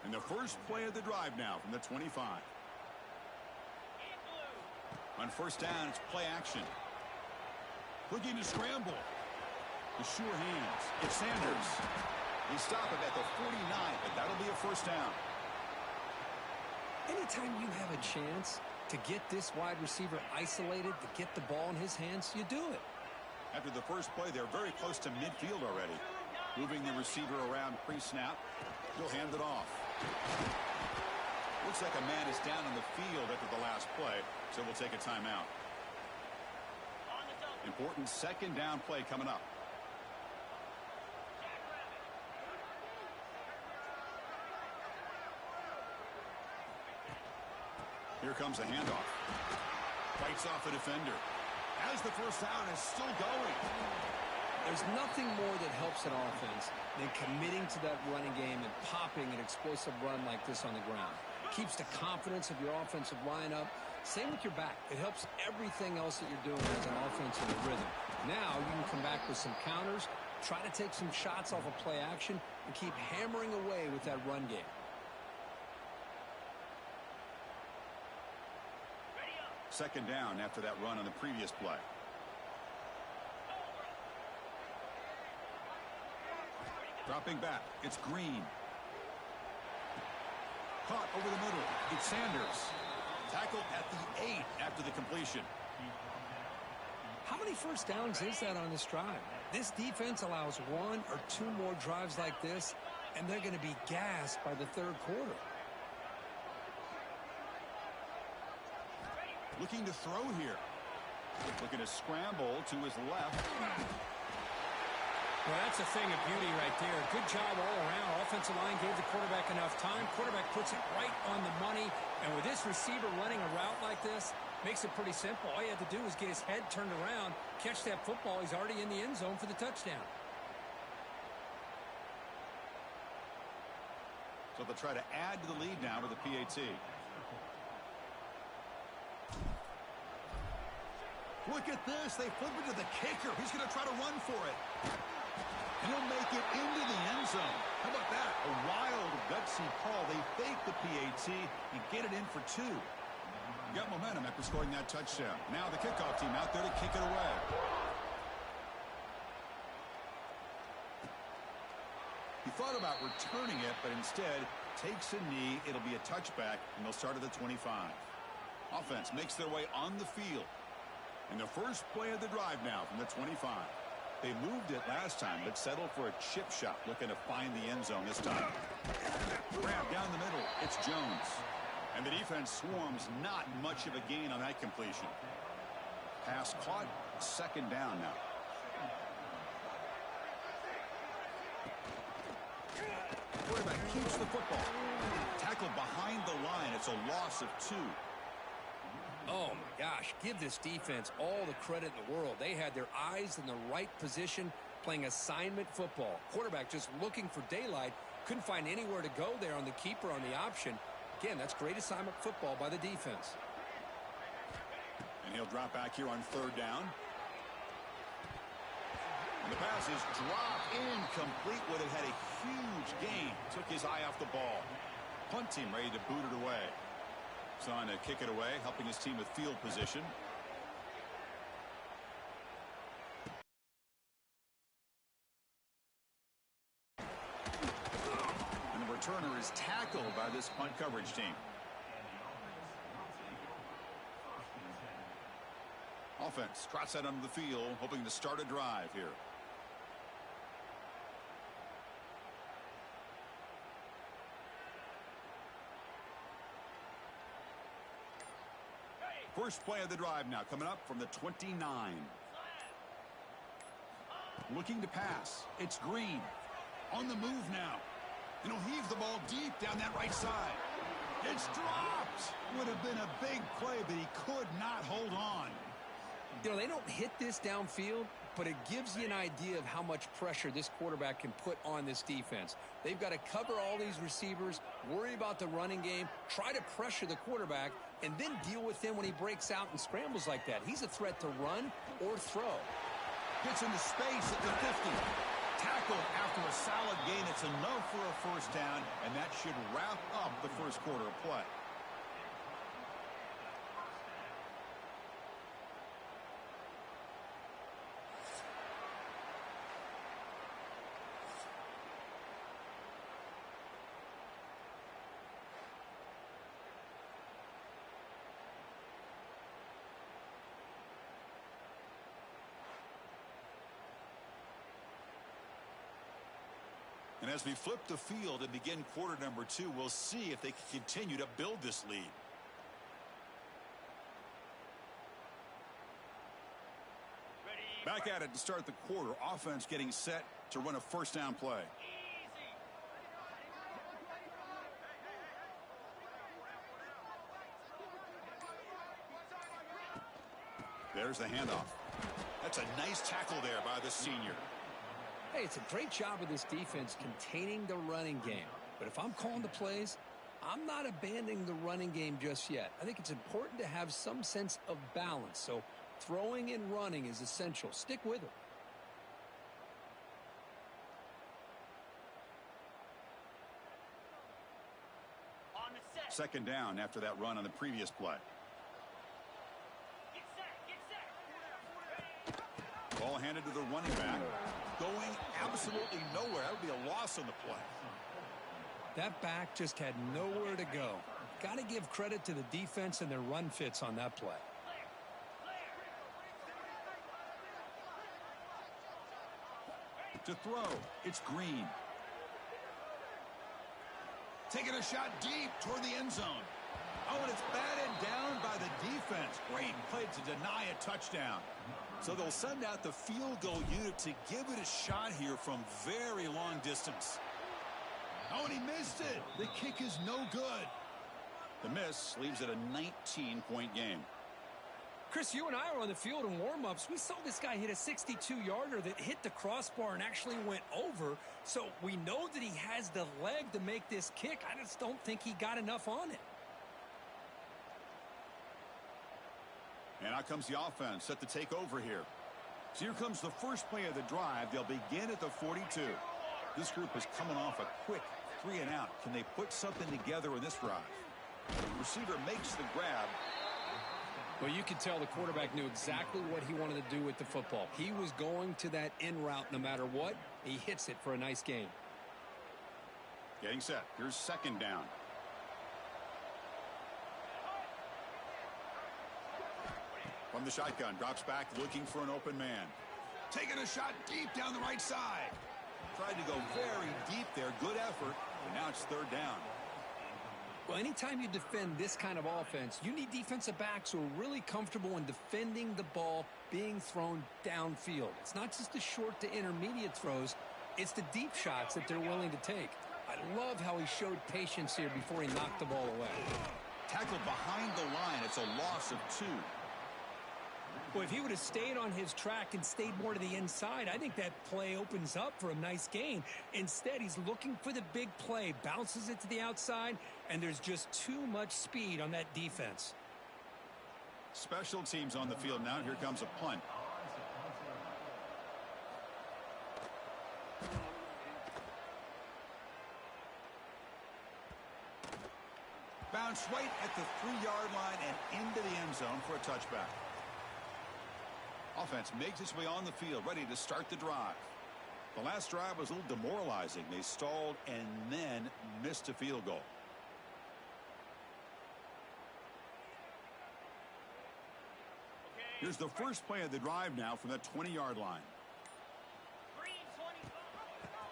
And the first play of the drive now from the 25. On first down, it's play action. Looking to scramble. The sure hands. It's Sanders. He stopped it at the 49, but that'll be a first down. Anytime you have a chance to get this wide receiver isolated, to get the ball in his hands, you do it. After the first play, they're very close to midfield already. Moving the receiver around pre-snap. He'll hand it off. Looks like a man is down in the field after the last play, so we'll take a timeout. Important second down play coming up. Here comes a handoff. Fights off a defender. As the first down is still going. There's nothing more that helps an offense than committing to that running game and popping an explosive run like this on the ground. Keeps the confidence of your offensive lineup. Same with your back. It helps everything else that you're doing as an offense in a rhythm. Now you can come back with some counters, try to take some shots off of play action, and keep hammering away with that run game. Second down after that run on the previous play. Dropping back. It's Green. Caught over the middle. It's Sanders. Tackled at the 8 after the completion. How many first downs is that on this drive? This defense allows 1 or 2 more drives like this, and they're going to be gassed by the third quarter. Looking to throw here. Looking to scramble to his left. Well, that's a thing of beauty right there. Good job all around. Offensive line gave the quarterback enough time. Quarterback puts it right on the money. And with this receiver running a route like this, makes it pretty simple. All you have to do is get his head turned around, catch that football. He's already in the end zone for the touchdown. So they'll try to add to the lead now with the PAT. Look at this. They flip it to the kicker. He's going to try to run for it. He'll make it into the end zone. How about that? A wild, gutsy call. They fake the PAT and get it in for 2. Got momentum after scoring that touchdown. Now the kickoff team out there to kick it away. He thought about returning it, but instead takes a knee. It'll be a touchback, and they'll start at the 25. Offense makes their way on the field. And the first play of the drive now from the 25. They moved it last time, but settled for a chip shot, looking to find the end zone this time. Grab down the middle. It's Jones. And the defense swarms. Not much of a gain on that completion. Pass caught. Second down now. Quarterback keeps the football. Tackled behind the line. It's a loss of 2. Oh, my gosh. Give this defense all the credit in the world. They had their eyes in the right position, playing assignment football. Quarterback just looking for daylight. Couldn't find anywhere to go there on the keeper on the option. Again, that's great assignment football by the defense. And he'll drop back here on third down. And the pass is dropped incomplete. Would have had a huge gain. Took his eye off the ball. Punt team ready to boot it away. He's on to kick it away, helping his team with field position. And the returner is tackled by this punt coverage team. Offense trots that onto the field, hoping to start a drive here. First play of the drive now coming up from the 29. Looking to pass. It's Green. On the move now. And he'll heave the ball deep down that right side. It's dropped. Would have been a big play, but he could not hold on. They don't hit this downfield, but it gives you an idea of how much pressure this quarterback can put on this defense. They've got to cover all these receivers, worry about the running game, try to pressure the quarterback, and then deal with him when he breaks out and scrambles like that. He's a threat to run or throw. Gets into space at the 50. Tackled after a solid gain. It's enough for a first down, and that should wrap up the first quarter of play. And as we flip the field and begin quarter number 2, we'll see if they can continue to build this lead. Back at it to start the quarter. Offense getting set to run a first down play. There's the handoff. That's a nice tackle there by the senior. Hey, it's a great job of this defense containing the running game. But if I'm calling the plays, I'm not abandoning the running game just yet. I think it's important to have some sense of balance. So throwing and running is essential. Stick with it. Second down after that run on the previous play. Ball handed to the running back. Going absolutely nowhere. That would be a loss on the play. That back just had nowhere to go. Got to give credit to the defense and their run fits on that play. To throw, it's Green. Taking a shot deep toward the end zone. Oh, and it's batted down by the defense. Great play to deny a touchdown. So they'll send out the field goal unit to give it a shot here from very long distance. Oh, and he missed it. The kick is no good. The miss leaves it a 19-point game. Chris, you and I were on the field in warm-ups. We saw this guy hit a 62-yarder that hit the crossbar and actually went over. So we know that he has the leg to make this kick. I just don't think he got enough on it. And out comes the offense set to take over here. So here comes the first play of the drive. They'll begin at the 42. This group is coming off a quick 3-and-out. Can they put something together in this drive? The receiver makes the grab. Well, you could tell the quarterback knew exactly what he wanted to do with the football. He was going to that in route no matter what. He hits it for a nice gain. Getting set. Here's second down. From the shotgun, drops back, looking for an open man. Taking a shot deep down the right side. Tried to go very deep there. Good effort. And now it's third down. Well, anytime you defend this kind of offense, you need defensive backs who are really comfortable in defending the ball being thrown downfield. It's not just the short to intermediate throws. It's the deep shots that they're willing to take. I love how he showed patience here before he knocked the ball away. Tackled behind the line. It's a loss of 2. Well, if he would have stayed on his track and stayed more to the inside, I think that play opens up for a nice gain. Instead, he's looking for the big play, bounces it to the outside, and there's just too much speed on that defense. Special teams on the field now. Here comes a punt. Bounce right at the 3-yard line and into the end zone for a touchback. Offense makes its way on the field, ready to start the drive. The last drive was a little demoralizing. They stalled and then missed a field goal. Here's the first play of the drive now from the 20-yard line.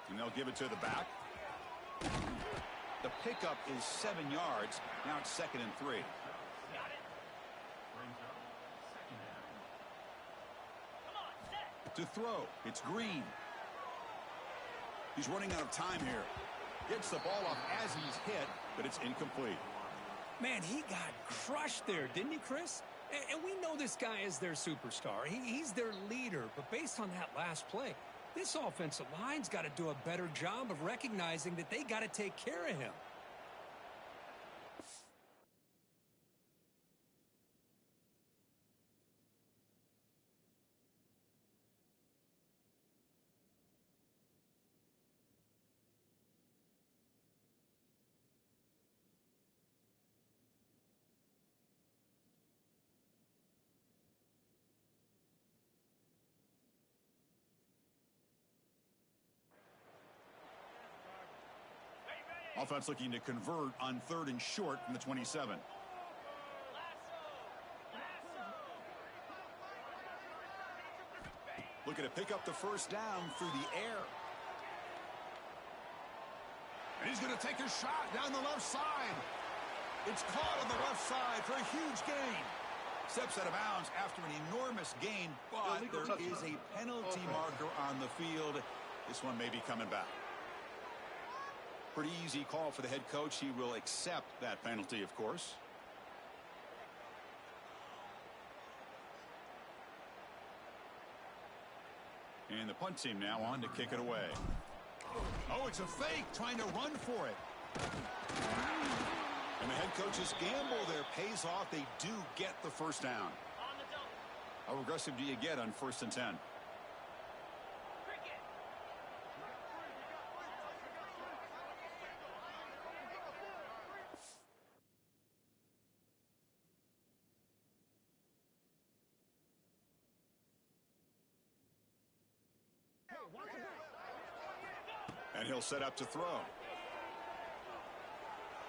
And they'll give it to the back. The pickup is 7 yards. Now it's 2nd and 3. To throw, it's Green. He's running out of time here. Gets the ball off as he's hit, but it's incomplete. Man, he got crushed there, didn't he, Chris? And we know this guy is their superstar. He's their leader. But based on that last play, this offensive line's got to do a better job of recognizing that they got to take care of him. Offense looking to convert on 3rd and short from the 27. Looking to pick up the first down through the air. And he's going to take a shot down the left side. It's caught on the left side for a huge gain. Steps out of bounds after an enormous gain, but there is a penalty marker on the field. This one may be coming back. Pretty easy call for the head coach. He will accept that penalty, of course. And the punt team now on to kick it away. Oh, it's a fake, trying to run for it. And the head coach's gamble there pays off. They do get the first down. How aggressive do you get on 1st and 10? And he'll set up to throw.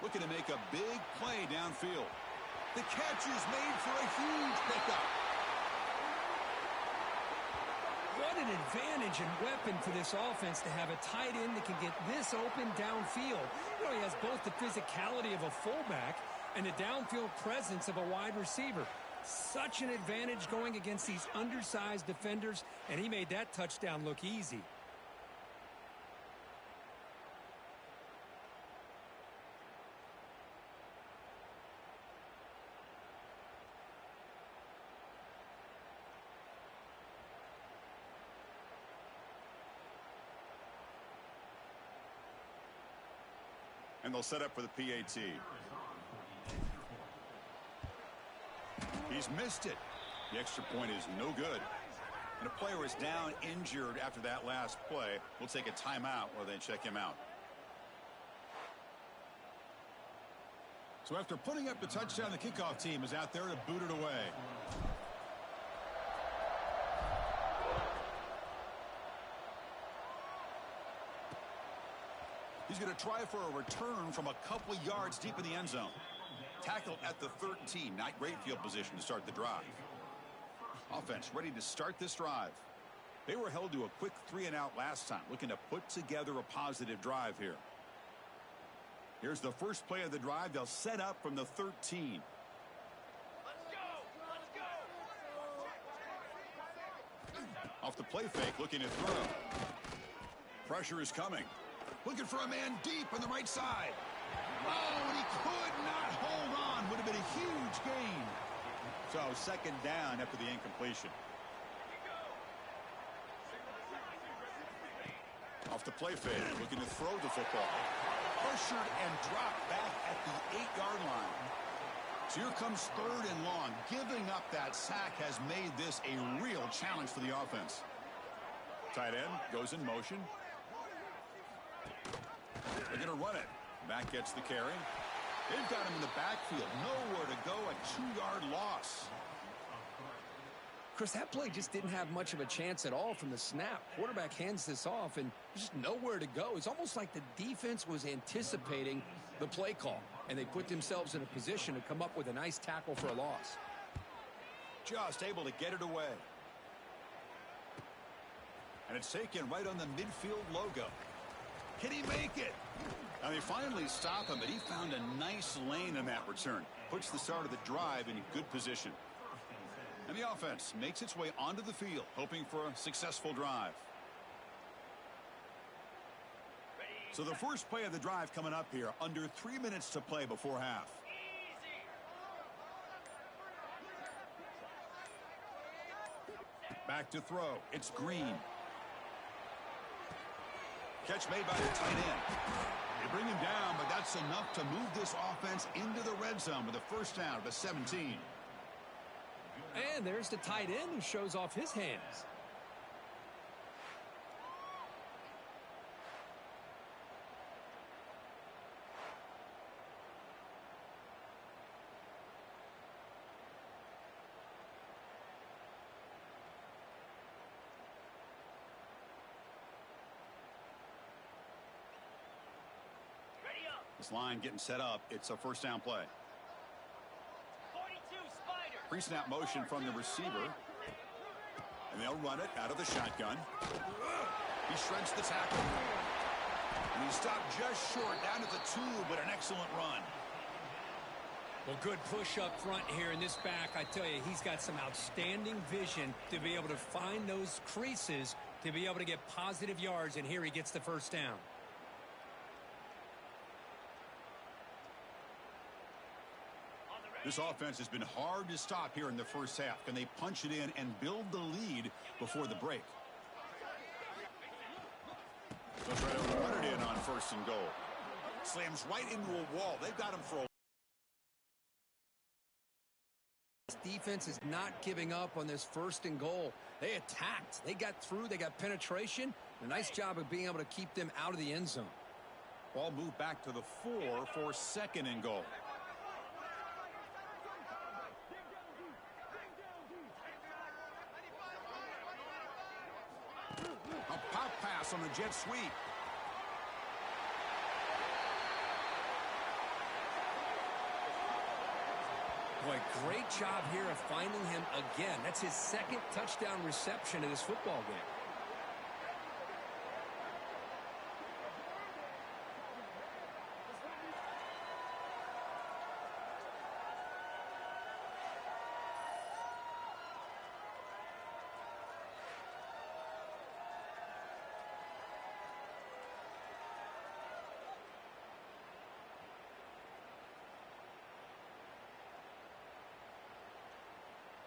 Looking to make a big play downfield. The catch is made for a huge pickup. What an advantage and weapon for this offense to have a tight end that can get this open downfield. You know, he has both the physicality of a fullback and the downfield presence of a wide receiver. Such an advantage going against these undersized defenders, and he made that touchdown look easy. And they'll set up for the PAT. He's missed it. The extra point is no good. And a player is down injured after that last play. We'll take a timeout while they check him out. So after putting up the touchdown, the kickoff team is out there to boot it away. He's going to try for a return from a couple yards deep in the end zone. Tackled at the 13. Not great field position to start the drive. Offense ready to start this drive. They were held to a quick 3-and-out last time, looking to put together a positive drive here. Here's the first play of the drive. They'll set up from the 13. Let's go! Off the play fake, looking to throw. Pressure is coming. Looking for a man deep on the right side. Oh, and he could not hold on. Would have been a huge gain. So second down after the incompletion. Off the play fake, looking to throw the football. Pressured and dropped back at the 8-yard line. So here comes 3rd and long. Giving up that sack has made this a real challenge for the offense. Tight end goes in motion. They're going to run it. Back gets the carry. They've got him in the backfield. Nowhere to go. A 2-yard loss. Chris, that play just didn't have much of a chance at all from the snap. Quarterback hands this off, and just nowhere to go. It's almost like the defense was anticipating the play call, and they put themselves in a position to come up with a nice tackle for a loss. Just able to get it away. And it's taken right on the midfield logo. Can he make it? Now they finally stop him, but he found a nice lane in that return. Puts the start of the drive in good position. And the offense makes its way onto the field, hoping for a successful drive. So the first play of the drive coming up here, under 3 minutes to play before half. Back to throw. It's Green. Catch made by the tight end. They bring him down, but that's enough to move this offense into the red zone with a first down of the 17. And there's the tight end who shows off his hands. This line getting set up. It's a first down play. 42 Spider. Pre-snap motion from the receiver. And they'll run it out of the shotgun. He shreds the tackle. And he stopped just short down at the 2, but an excellent run. Well, good push up front here in this back. I tell you, he's got some outstanding vision to be able to find those creases, to be able to get positive yards, and here he gets the first down. This offense has been hard to stop here in the first half. Can they punch it in and build the lead before the break? They'll try to run it in on 1st and goal. Slams right into a wall. They've got him for a defense is not giving up on this 1st and goal. They attacked. They got through. They got penetration. A nice job of being able to keep them out of the end zone. Ball moved back to the 4 for 2nd and goal. A pop pass on the jet sweep. Boy, great job here of finding him again. That's his 2nd touchdown reception of this football game.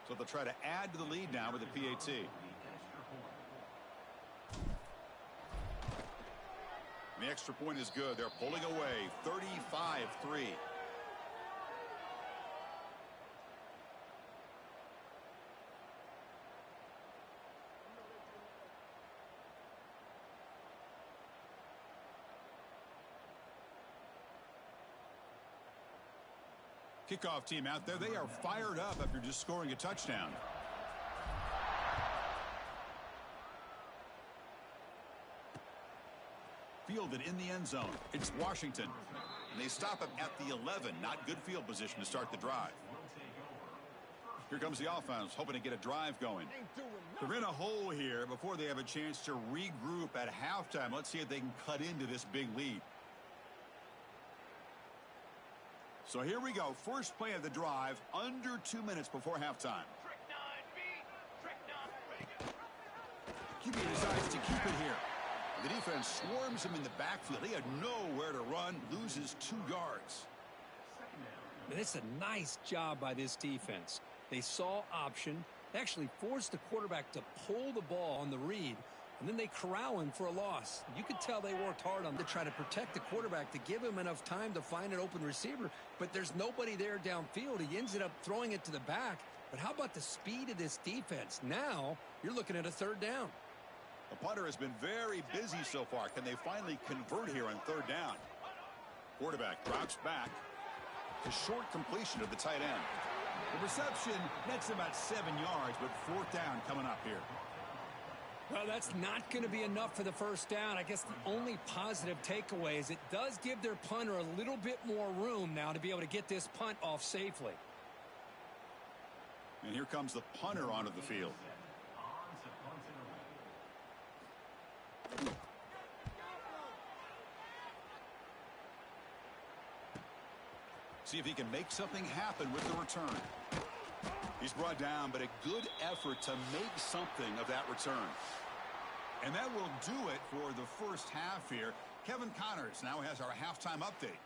So they'll try to add to the lead now with the PAT. The extra point is good. They're pulling away 35-3. Kickoff team out there. They are fired up after just scoring a touchdown. Fielded in the end zone. It's Washington. And they stop him at the 11. Not good field position to start the drive. Here comes the offense, hoping to get a drive going. They're in a hole here before they have a chance to regroup at halftime. Let's see if they can cut into this big lead. So here we go. First play of the drive, under 2 minutes before halftime. QB decides to keep it here. The defense swarms him in the backfield. He had nowhere to run, loses 2 yards. And it's a nice job by this defense. They saw option, actually forced the quarterback to pull the ball on the read, and then they corral him for a loss. You could tell they worked hard on to try to protect the quarterback to give him enough time to find an open receiver, but there's nobody there downfield. He ends up throwing it to the back. But how about the speed of this defense? Now you're looking at a 3rd down. The punter has been very busy so far. Can they finally convert here on 3rd down? Quarterback drops back. A short completion of the tight end. The reception nets about 7 yards, but 4th down coming up here. Well, that's not going to be enough for the 1st down. I guess the only positive takeaway is it does give their punter a little bit more room now to be able to get this punt off safely. And here comes the punter onto the field. See if he can make something happen with the return. He's brought down, but a good effort to make something of that return. And that will do it for the first half here. Kevin Connors now has our halftime update.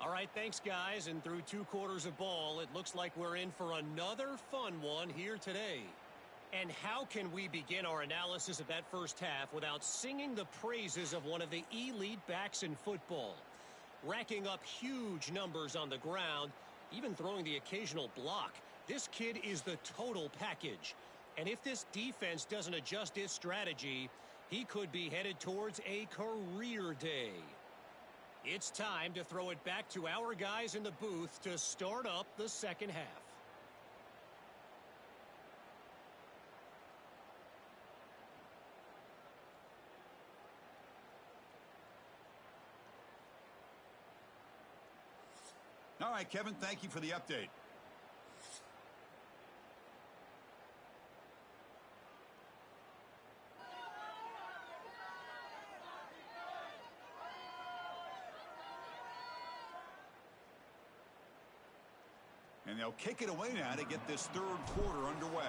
All right, thanks, guys. And through 2 quarters of ball, it looks like we're in for another fun one here today. And how can we begin our analysis of that first half without singing the praises of one of the elite backs in football? Racking up huge numbers on the ground, even throwing the occasional block. This kid is the total package. And if this defense doesn't adjust its strategy, he could be headed towards a career day. It's time to throw it back to our guys in the booth to start up the second half. All right, Kevin, thank you for the update. And they'll kick it away now to get this 3rd quarter underway.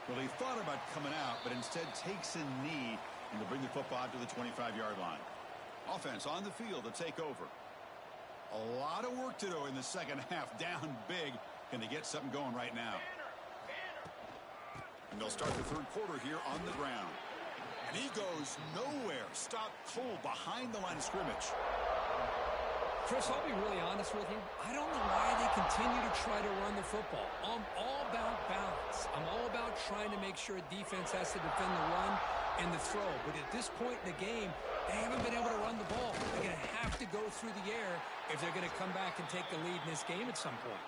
Well, he thought about coming out, but instead takes a knee and to bring the football out to the 25-yard line. Offense on the field to take over. A lot of work to do in the second half. Down big. Can they get something going right now? And they'll start the third quarter here on the ground. And he goes nowhere. Stopped cold behind the line of scrimmage. Chris, I'll be really honest with you. I don't know why they continue to try to run the football. I'm all about balance. I'm all about trying to make sure a defense has to defend the run and the throw. But at this point in the game, they haven't been able to run the ball. They're going to have to go through the air if they're going to come back and take the lead in this game at some point.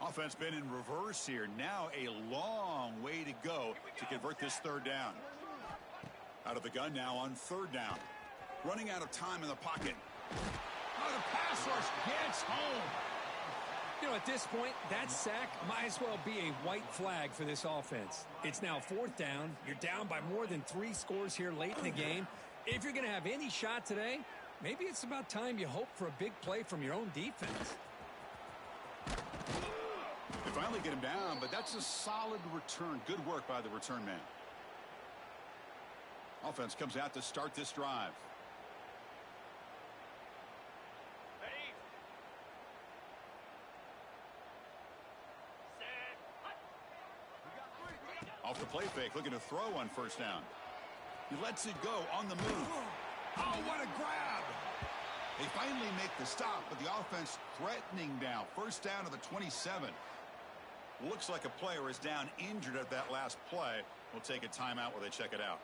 Offense been in reverse here. Now a long way to go to convert this third down. Out of the gun now on third down. Running out of time in the pocket. Oh, the pass rush gets home. You know, at this point, that sack might as well be a white flag for this offense. It's now fourth down. You're down by more than 3 scores here late in the game. If you're going to have any shot today, maybe it's about time you hope for a big play from your own defense. They finally get him down, but that's a solid return. Good work by the return man. Offense comes out to start this drive. Off the play fake, looking to throw on first down. He lets it go on the move. Oh, what a grab! They finally make the stop, but the offense threatening now. First down to the 27. Looks like a player is down injured at that last play. We'll take a timeout while they check it out.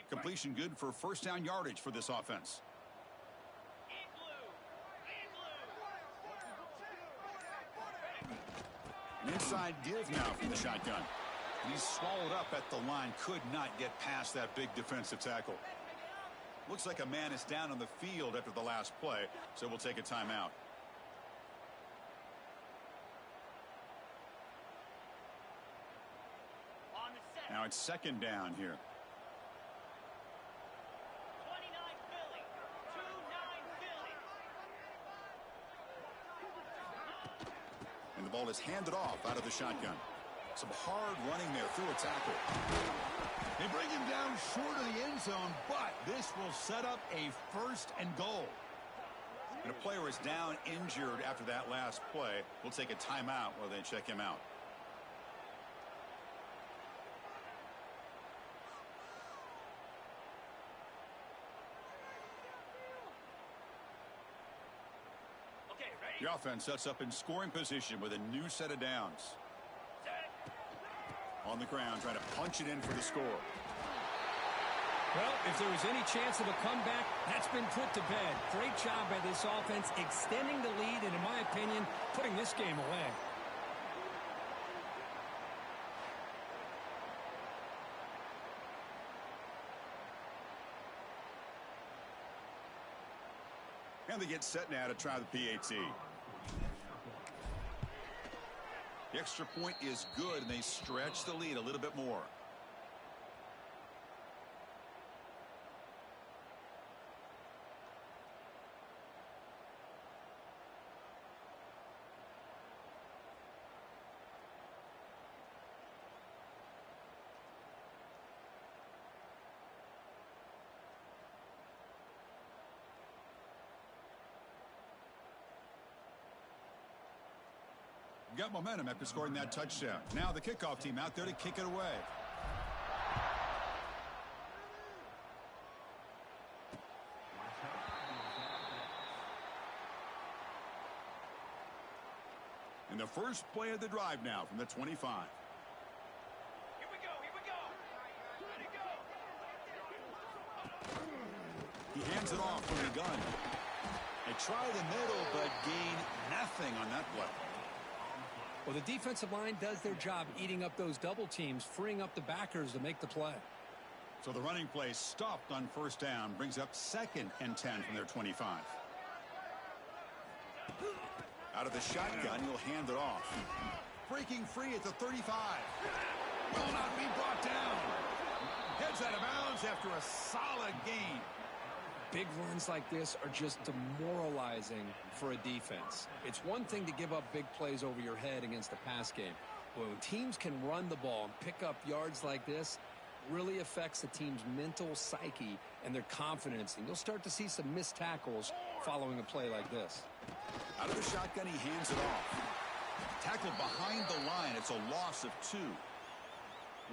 Completion good for first down yardage for this offense. An inside give now from the shotgun. And he's swallowed up at the line. Could not get past that big defensive tackle. Looks like a man is down on the field after the last play, so we'll take a timeout. Now it's second down here. And the ball is handed off out of the shotgun. Some hard running there through a tackle. They bring him down short of the end zone, but this will set up a first and goal. And a player is down injured after that last play. We'll take a timeout while they check him out. The offense sets up in scoring position with a new set of downs. On the ground, trying to punch it in for the score. Well, if there was any chance of a comeback, that's been put to bed. Great job by this offense, extending the lead and, in my opinion, putting this game away. And they get set now to try the PAT. The extra point is good, and they stretch the lead a little bit more. Got momentum after scoring that touchdown. Now the kickoff team out there to kick it away. And the first play of the drive now from the 25. Here we go. Let it go. He hands it off from the gun. They try the middle, but gain nothing on that play. Well, the defensive line does their job eating up those double teams, freeing up the backers to make the play. So the running play stopped on first down, brings up 2nd and 10 from their 25. Out of the shotgun, he'll hand it off. Breaking free at the 35. Will not be brought down. Heads out of bounds after a solid gain. Big runs like this are just demoralizing for a defense. It's one thing to give up big plays over your head against a pass game. But when teams can run the ball and pick up yards like this, really affects the team's mental psyche and their confidence. And you'll start to see some missed tackles following a play like this. Out of the shotgun, he hands it off. Tackled behind the line. It's a loss of 2.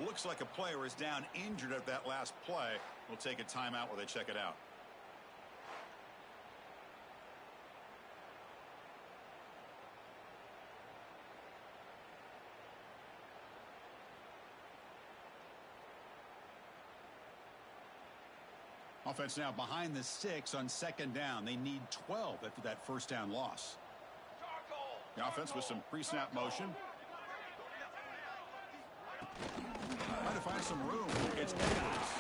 Looks like a player is down injured at that last play. We'll take a timeout while they check it out. Offense now behind the 6 on 2nd down. They need 12 after that first down loss. The offense with some pre-snap motion. Trying to find some room. It's Edwards.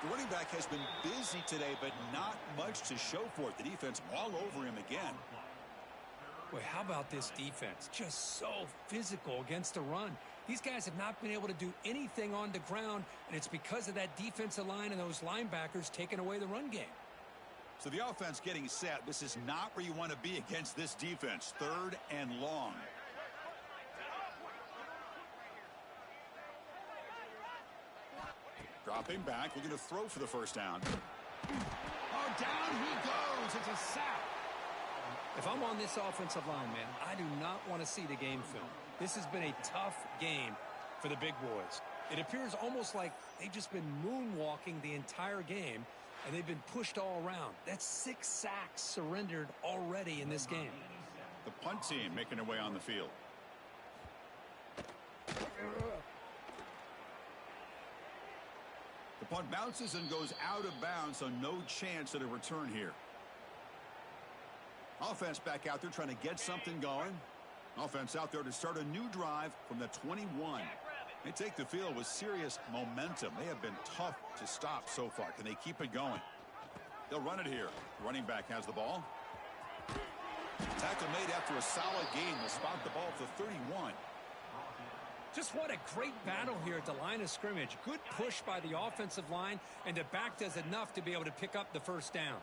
The running back has been busy today, but not much to show for it. The defense all over him again. Boy, how about this defense? Just so physical against the run. These guys have not been able to do anything on the ground, and it's because of that defensive line and those linebackers taking away the run game. So the offense getting set. This is not where you want to be against this defense. 3rd and long. Dropping back, looking to throw for the first down. Oh, down he goes. It's a sack. If I'm on this offensive line, man, I do not want to see the game film. This has been a tough game for the big boys. It appears almost like they've just been moonwalking the entire game, and they've been pushed all around. That's 6 sacks surrendered already in this game. The punt team making their way on the field. The punt bounces and goes out of bounds, so no chance at a return here. Offense back out there trying to get something going. Offense out there to start a new drive from the 21. They take the field with serious momentum. They have been tough to stop so far. Can they keep it going? They'll run it here. The running back has the ball. Tackle made after a solid game. They'll spot the ball at the 31. Just what a great battle here at the line of scrimmage. Good push by the offensive line, and the back does enough to be able to pick up the first down.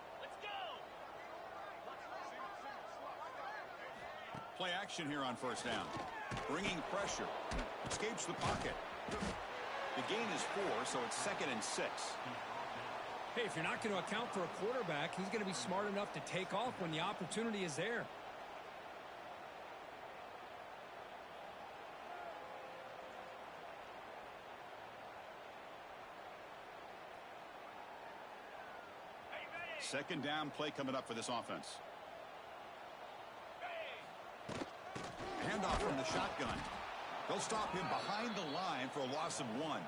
Play action here on first down. Bringing pressure. Escapes the pocket. The gain is 4, so it's 2nd and 6. Hey, if you're not going to account for a quarterback, he's going to be smart enough to take off when the opportunity is there. Second down play coming up for this offense. Handoff from the shotgun. They'll stop him behind the line for a loss of 1.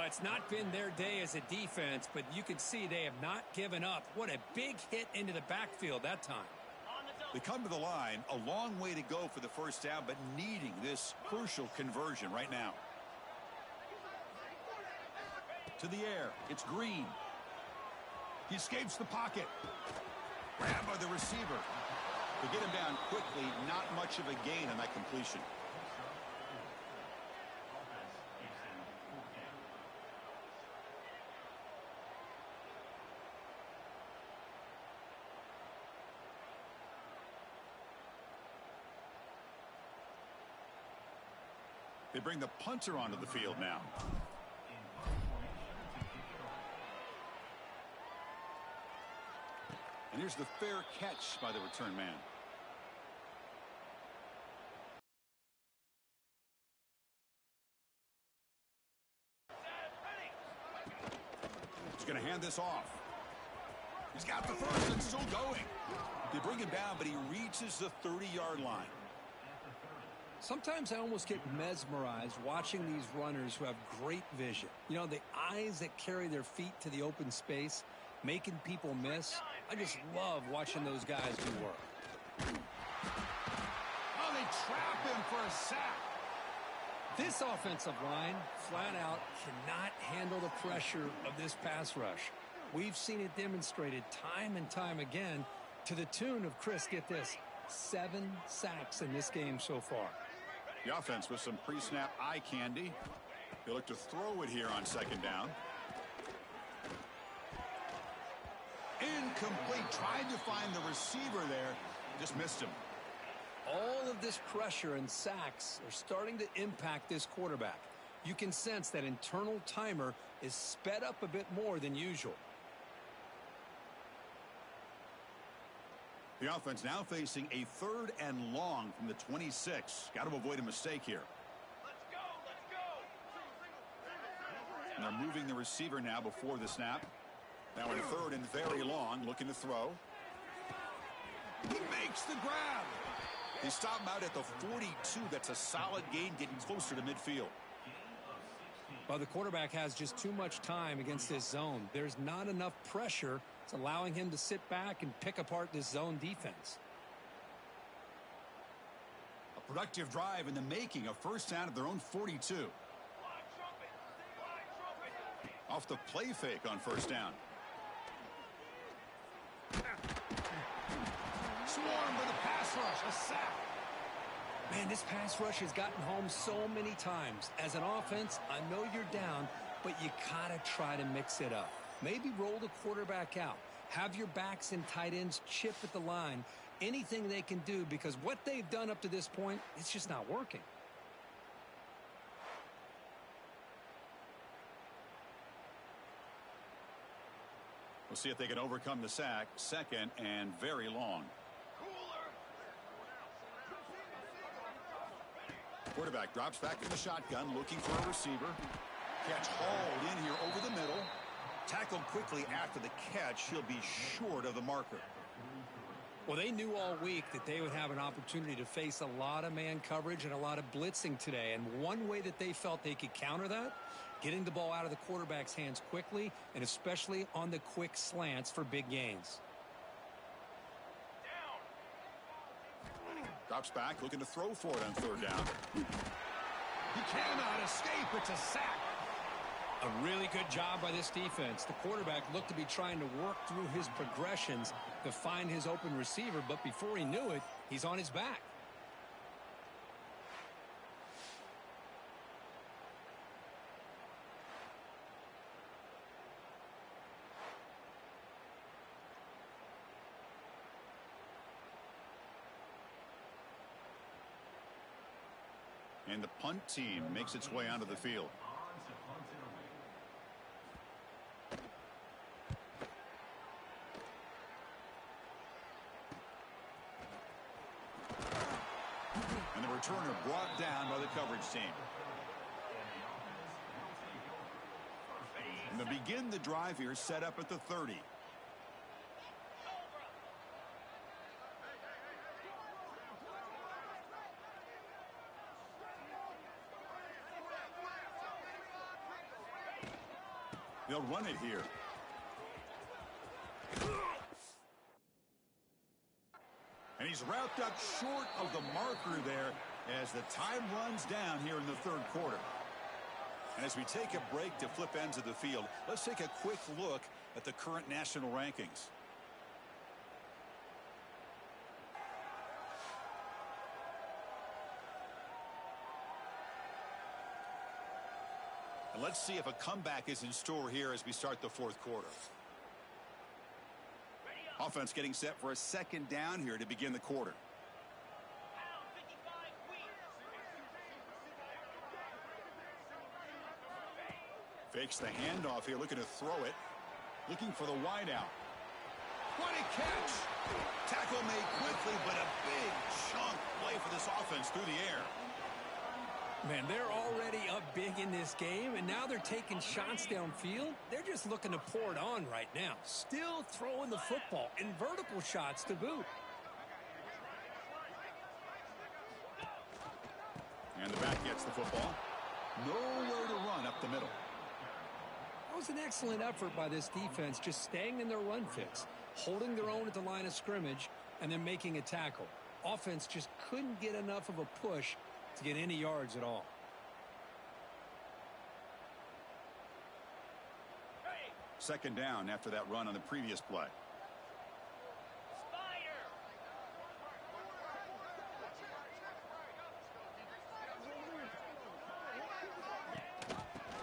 It's not been their day as a defense, but you can see they have not given up. What a big hit into the backfield that time. They come to the line, a long way to go for the first down, but needing this crucial conversion right now. To the air, it's Green. He escapes the pocket. Grabbed by the receiver. To get him down quickly, not much of a gain on that completion. They bring the punter onto the field now. And here's the fair catch by the return man. He's going to hand this off. He's got the first and still going. They bring him down, but he reaches the 30-yard line. Sometimes I almost get mesmerized watching these runners who have great vision. You know, the eyes that carry their feet to the open space. making people miss. I just love watching those guys do work. Oh, they trap him for a sack. This offensive line, flat out, cannot handle the pressure of this pass rush. We've seen it demonstrated time and time again to the tune of, Chris, get this, 7 sacks in this game so far. The offense with some pre-snap eye candy. They look to throw it here on second down. Incomplete. Tried to find the receiver there. Just missed him. All of this pressure and sacks are starting to impact this quarterback. You can sense that internal timer is sped up a bit more than usual. The offense now facing a 3rd and long from the 26. Got to avoid a mistake here. And they're moving the receiver now before the snap. Now in 3rd and very long, looking to throw. He makes the grab. They stop him out at the 42. That's a solid gain, getting closer to midfield. Well, the quarterback has just too much time against this zone. There's not enough pressure. It's allowing him to sit back and pick apart this zone defense. A productive drive in the making, a first down at their own 42. Off the play fake on first down. Swarmed by the pass rush, a sack. Man, this pass rush has gotten home so many times. As an offense, I know you're down, but you gotta try to mix it up. Maybe roll the quarterback out. Have your backs and tight ends chip at the line. Anything they can do, because what they've done up to this point, it's just not working. We'll see if they can overcome the sack. 2nd and very long. Quarterback drops back in the shotgun, looking for a receiver. Catch hauled in here over the middle. Tackled quickly after the catch. He'll be short of the marker. Well, they knew all week that they would have an opportunity to face a lot of man coverage and a lot of blitzing today. And one way that they felt they could counter that, getting the ball out of the quarterback's hands quickly, and especially on the quick slants for big gains. Drops back, looking to throw for it on 3rd down. He cannot escape. It's a sack. A really good job by this defense. The quarterback looked to be trying to work through his progressions to find his open receiver, but before he knew it, he's on his back. And the punt team makes its way onto the field. And the returner brought down by the coverage team. And they begin the drive here, set up at the 30. They'll run it here. And he's wrapped up short of the marker there as the time runs down here in the 3rd quarter. And as we take a break to flip ends of the field, let's take a quick look at the current national rankings. And let's see if a comeback is in store here as we start the 4th quarter. Offense getting set for a 2nd down here to begin the quarter. Fakes the handoff here, looking to throw it. Looking for the wideout. What a catch! Tackle made quickly, but a big chunk play for this offense through the air. Man, they're already up big in this game, and now they're taking shots downfield. They're just looking to pour it on right now. Still throwing the football, and vertical shots to boot. And the back gets the football. Nowhere to run up the middle. That was an excellent effort by this defense, just staying in their run fits, holding their own at the line of scrimmage, and then making a tackle. Offense just couldn't get enough of a push to get any yards at all. Second down after that run on the previous play.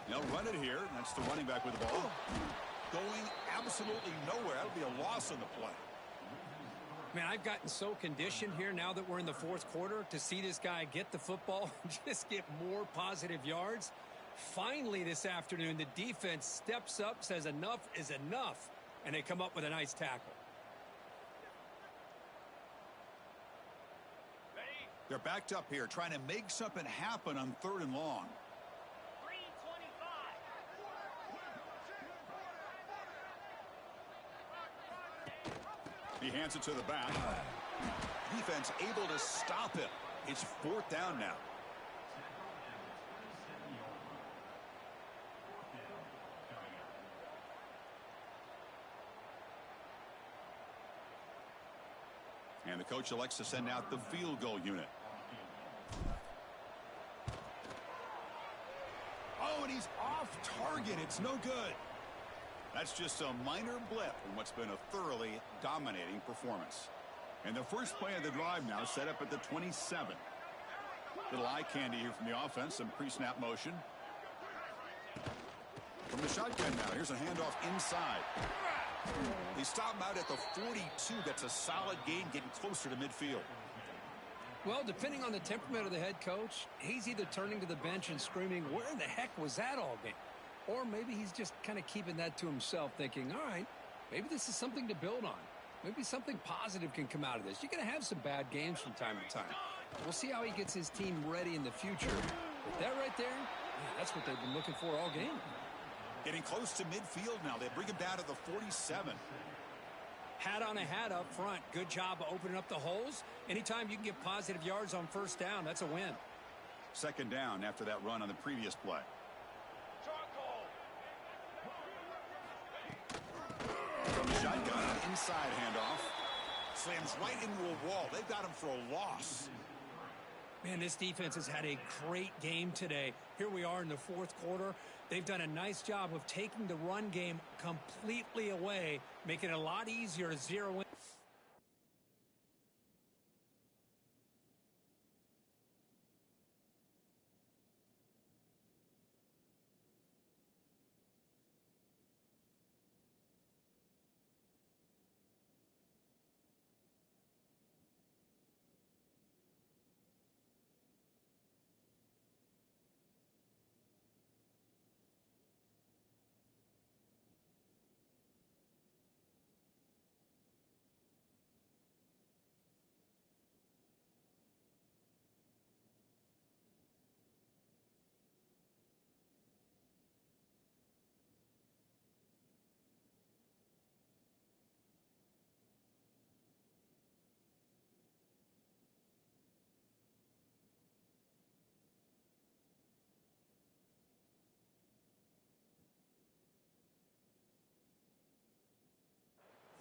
They'll run it here. That's the running back with the ball. Going absolutely nowhere. That would be a loss on the play. Man, I've gotten so conditioned here now that we're in the fourth quarter to see this guy get the football and just get more positive yards. Finally this afternoon, the defense steps up, says enough is enough, and they come up with a nice tackle. They're backed up here trying to make something happen on 3rd and long. He hands it to the back. Defense able to stop him. It's 4th down now. And the coach elects to send out the field goal unit. Oh, and he's off target. It's no good. That's just a minor blip in what's been a thoroughly dominating performance. And the first play of the drive now set up at the 27. Little eye candy here from the offense, some pre-snap motion. From the shotgun now, here's a handoff inside. They stop him out at the 42. That's a solid gain, getting closer to midfield. Well, depending on the temperament of the head coach, he's either turning to the bench and screaming, where in the heck was that all game? Or maybe he's just kind of keeping that to himself, thinking, all right, maybe this is something to build on. Maybe something positive can come out of this. You're going to have some bad games from time to time. We'll see how he gets his team ready in the future. But that right there, yeah, that's what they've been looking for all game. Getting close to midfield now. They bring him down to the 47. Hat on a hat up front. Good job of opening up the holes. Anytime you can get positive yards on first down, that's a win. Second down after that run on the previous play. From the shotgun, inside handoff. Slams right into a wall. They've got him for a loss. Man, this defense has had a great game today. Here we are in the fourth quarter. They've done a nice job of taking the run game completely away, making it a lot easier to zero in.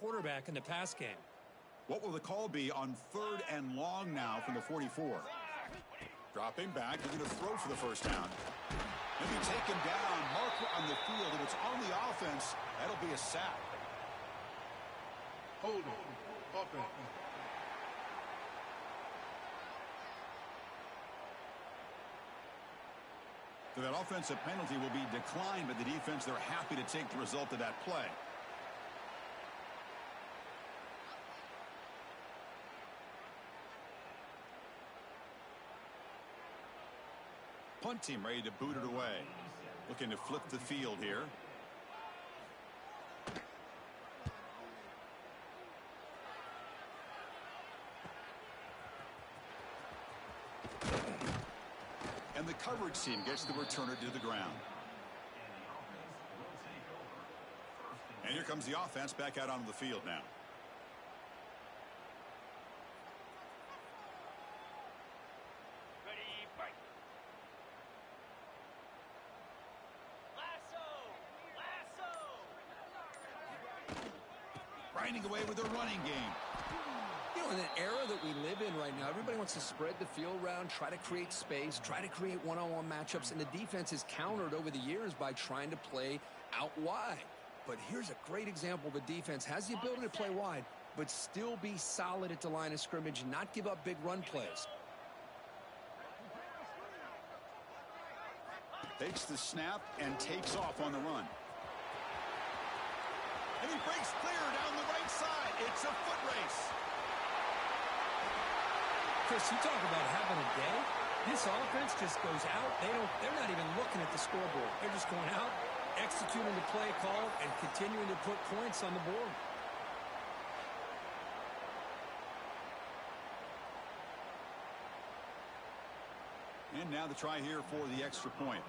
Quarterback in the pass game. What will the call be on 3rd and long now from the 44? Dropping back, they're going to throw for the first down. Maybe take him down, marker on the field. If it's on the offense, that'll be a sack. Hold it. Offense. So that offensive penalty will be declined by the defense. They're happy to take the result of that play. Punt team ready to boot it away. Looking to flip the field here. And the coverage team gets the returner to the ground. And here comes the offense back out onto the field now. finding a way with their running game. You know, in an era that we live in right now, everybody wants to spread the field around, try to create space, try to create one-on-one matchups, and the defense is countered over the years by trying to play out wide. But here's a great example. The defense has the ability to play wide, but still be solid at the line of scrimmage and not give up big run plays. Takes the snap and takes off on the run. And he breaks clear down the right side. It's a foot race. Chris, you talk about having a day. This offense just goes out. They're not even looking at the scoreboard. They're just going out, executing the play call, and continuing to put points on the board. And now the try here for the extra point.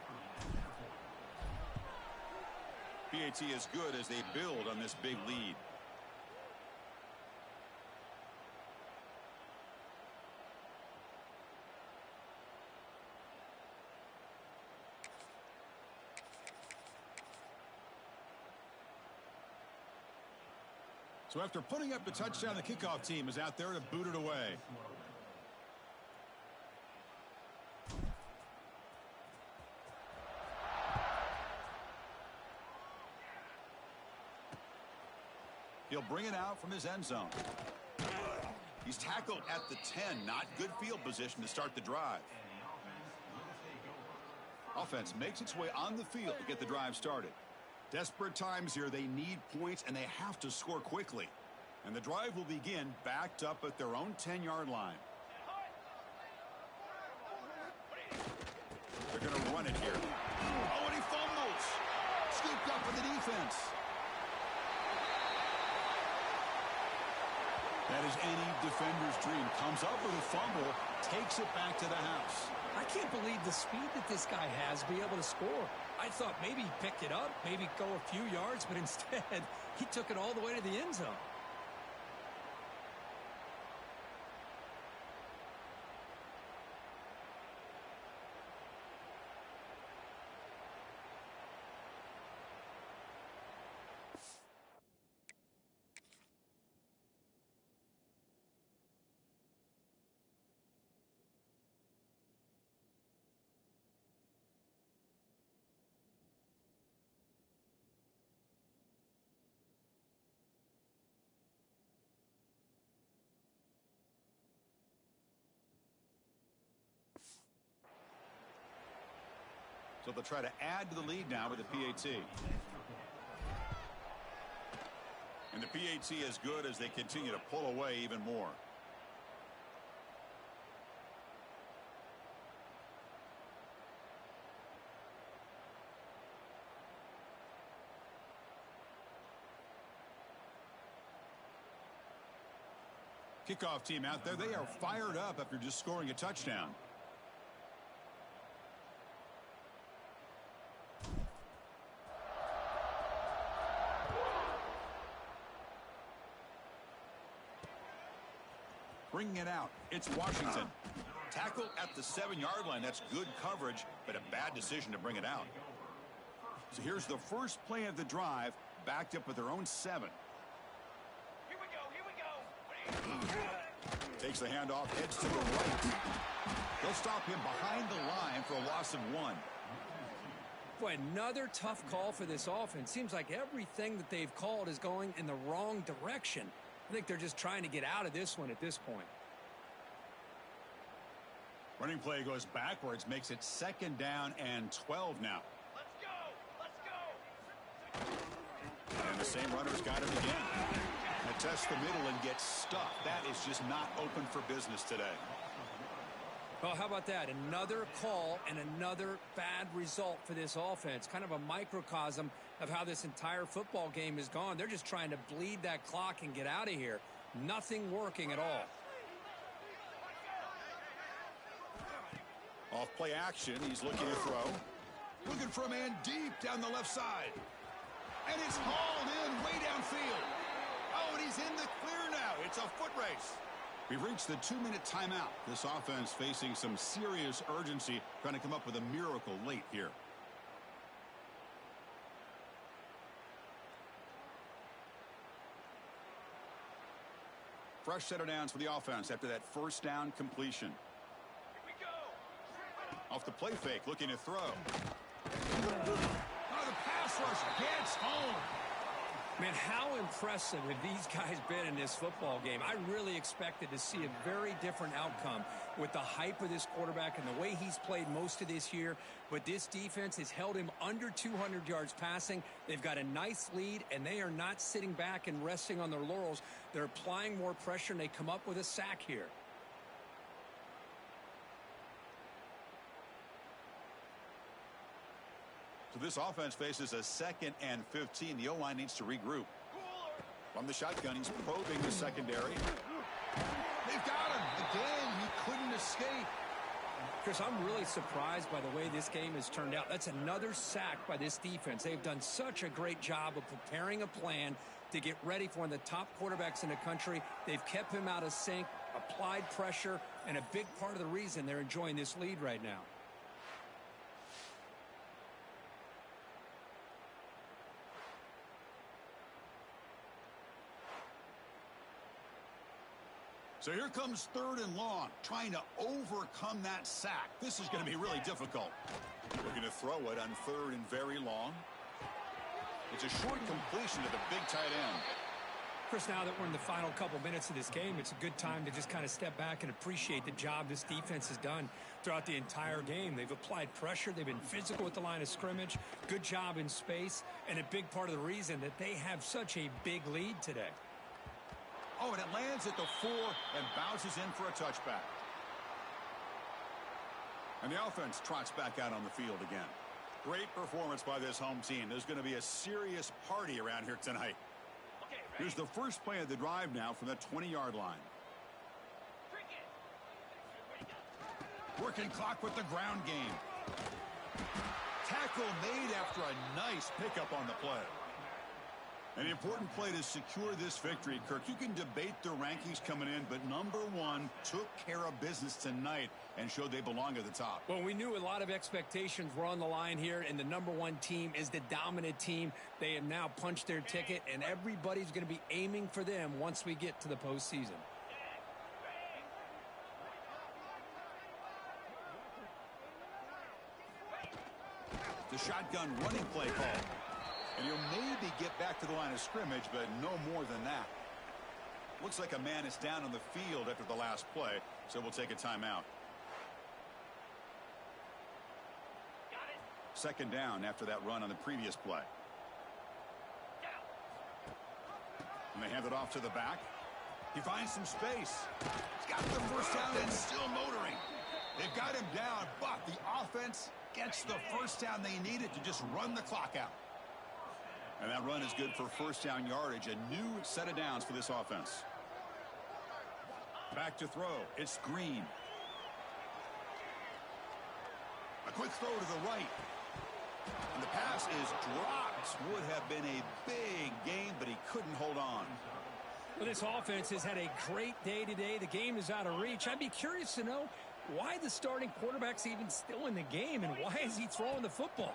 PAT is good as they build on this big lead. So after putting up the touchdown, the kickoff team is out there to boot it away. He'll bring it out from his end zone. He's tackled at the 10. Not good field position to start the drive. Offense makes its way on the field to get the drive started. Desperate times here. They need points, and they have to score quickly. And the drive will begin backed up at their own 10-yard line. They're going to run it here. Oh, and he fumbles. Scooped up for the defense. That is any defender's dream. Comes up with a fumble, takes it back to the house. I can't believe the speed that this guy has to be able to score. I thought maybe he picked it up, maybe go a few yards, but instead he took it all the way to the end zone. So they'll try to add to the lead now with the PAT. And the PAT is good as they continue to pull away even more. Kickoff team out there. They are fired up after just scoring a touchdown. Bringing it out. It's Washington. Tackle at the 7-yard line. That's good coverage, but a bad decision to bring it out. So here's the first play of the drive, backed up with their own 7. Here we go. Takes the handoff, heads to the right. They'll stop him behind the line for a loss of 1. Boy, another tough call for this offense. Seems like everything that they've called is going in the wrong direction. I think they're just trying to get out of this one at this point. Running play goes backwards, makes it 2nd down and 12 now. Let's go. And the same runner's got him again. And test the middle and get stuck. That is just not open for business today. Well, how about that? Another call and another bad result for this offense. Kind of a microcosm of how this entire football game has gone. They're just trying to bleed that clock and get out of here. Nothing working at all. Off play action. He's looking to throw. Looking for a man deep down the left side. And it's hauled in way downfield. Oh, and he's in the clear now. It's a foot race. We've reached the 2-minute timeout. This offense facing some serious urgency, trying to come up with a miracle late here. Fresh set of downs for the offense after that first down completion. Here we go. Off the play fake, looking to throw. Oh, the pass rush gets home. Man, how impressive have these guys been in this football game? I really expected to see a very different outcome with the hype of this quarterback and the way he's played most of this year. But this defense has held him under 200 yards passing. They've got a nice lead, and they are not sitting back and resting on their laurels. They're applying more pressure, and they come up with a sack here. So this offense faces a 2nd and 15. The O-line needs to regroup. From the shotgun, he's probing the secondary. They've got him. Again, he couldn't escape. Chris, I'm really surprised by the way this game has turned out. That's another sack by this defense. They've done such a great job of preparing a plan to get ready for one of the top quarterbacks in the country. They've kept him out of sync, applied pressure, and a big part of the reason they're enjoying this lead right now. So here comes 3rd and long, trying to overcome that sack. This is going to be really difficult. Looking to throw it on 3rd and very long. It's a short completion to the big tight end. Chris, now that we're in the final couple minutes of this game, it's a good time to just kind of step back and appreciate the job this defense has done throughout the entire game. They've applied pressure. They've been physical at the line of scrimmage. Good job in space. And a big part of the reason that they have such a big lead today. Oh, and it lands at the 4 and bounces in for a touchback. And the offense trots back out on the field again. Great performance by this home team. There's going to be a serious party around here tonight. Okay, ready? Here's the first play of the drive now from the 20-yard line. Working clock with the ground game. Tackle made after a nice pickup on the play. An important play to secure this victory, Kirk. You can debate their rankings coming in, but number 1 took care of business tonight and showed they belong at the top. Well, we knew a lot of expectations were on the line here, and the number 1 team is the dominant team. They have now punched their ticket, and everybody's going to be aiming for them once we get to the postseason. The shotgun running play call. And he'll maybe get back to the line of scrimmage, but no more than that. Looks like a man is down on the field after the last play, so we'll take a timeout. 2nd down after that run on the previous play. And they hand it off to the back. He finds some space. He's got the first down and still motoring. They've got him down, but the offense gets the first down they needed to just run the clock out. And that run is good for first down yardage. A new set of downs for this offense. Back to throw. It's Green. A quick throw to the right. And the pass is dropped. Would have been a big game, but he couldn't hold on. Well, this offense has had a great day today. The game is out of reach. I'd be curious to know why the starting quarterback's even still in the game, and why is he throwing the football?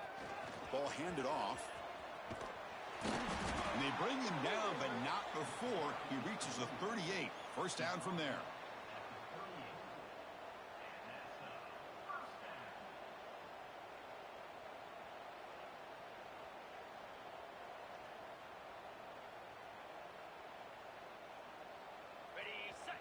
Ball handed off. And they bring him down, but not before he reaches the 38. First down from there. Ready, set.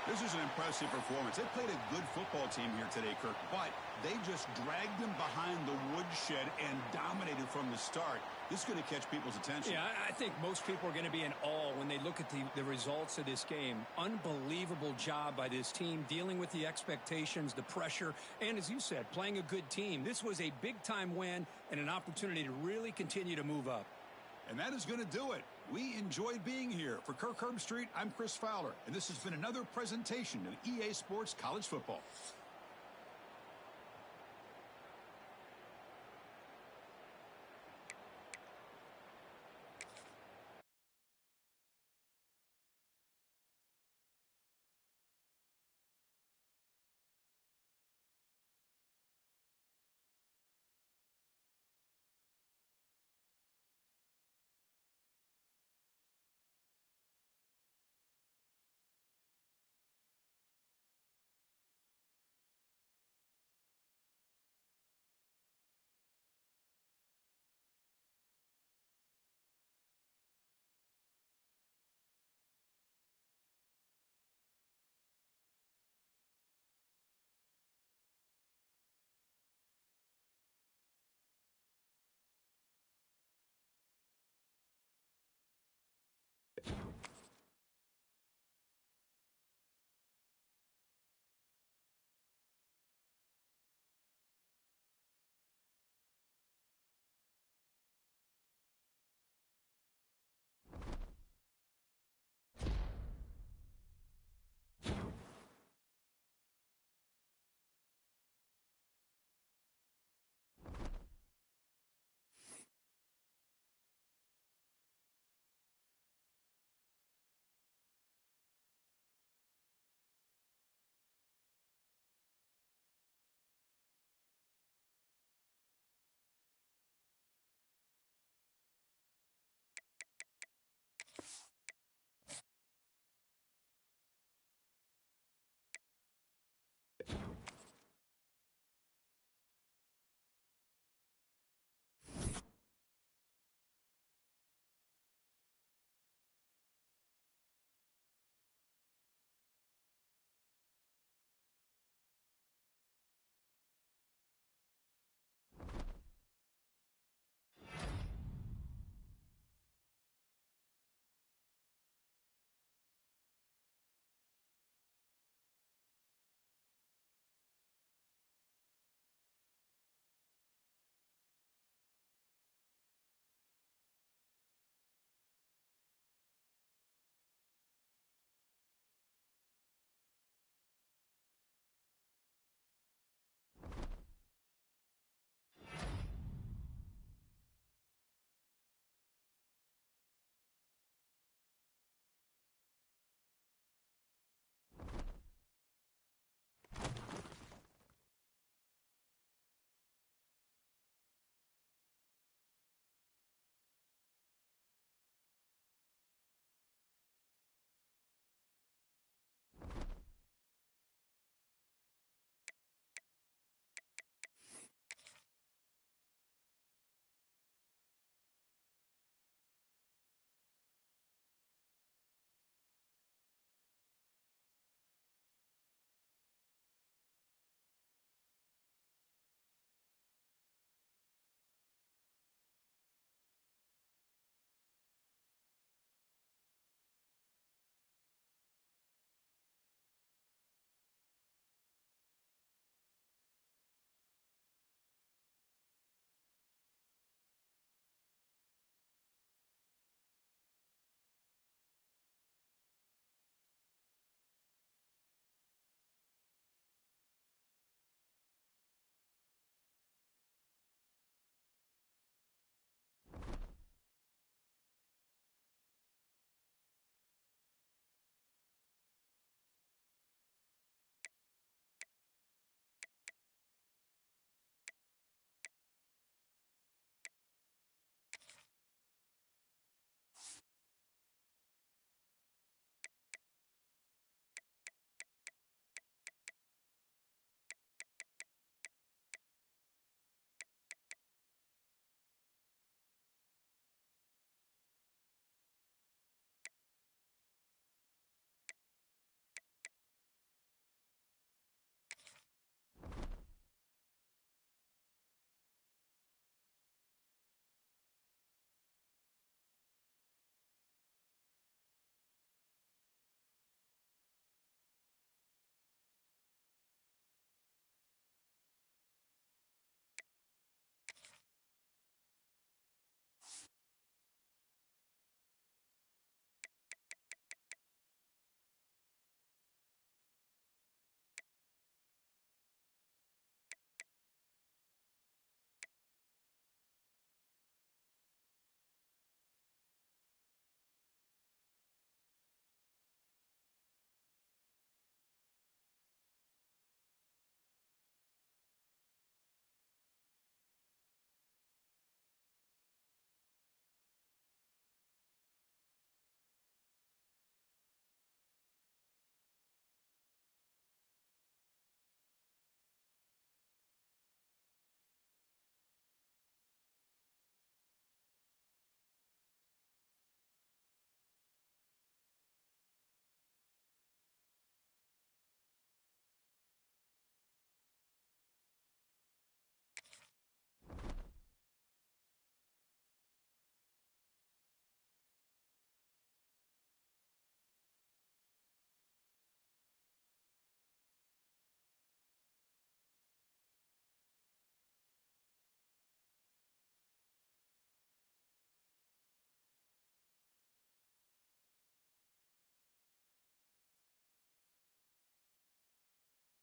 This is an impressive performance. They played a good football team here today, Kirk, but they just dragged them behind the woodshed and dominated from the start. This is going to catch people's attention. Yeah, I think most people are going to be in awe when they look at the results of this game. Unbelievable job by this team, dealing with the expectations, the pressure, and as you said, playing a good team. This was a big-time win and an opportunity to really continue to move up. And that is going to do it. We enjoyed being here. For Kirk Herbstreit, I'm Chris Fowler, and this has been another presentation of EA Sports College Football.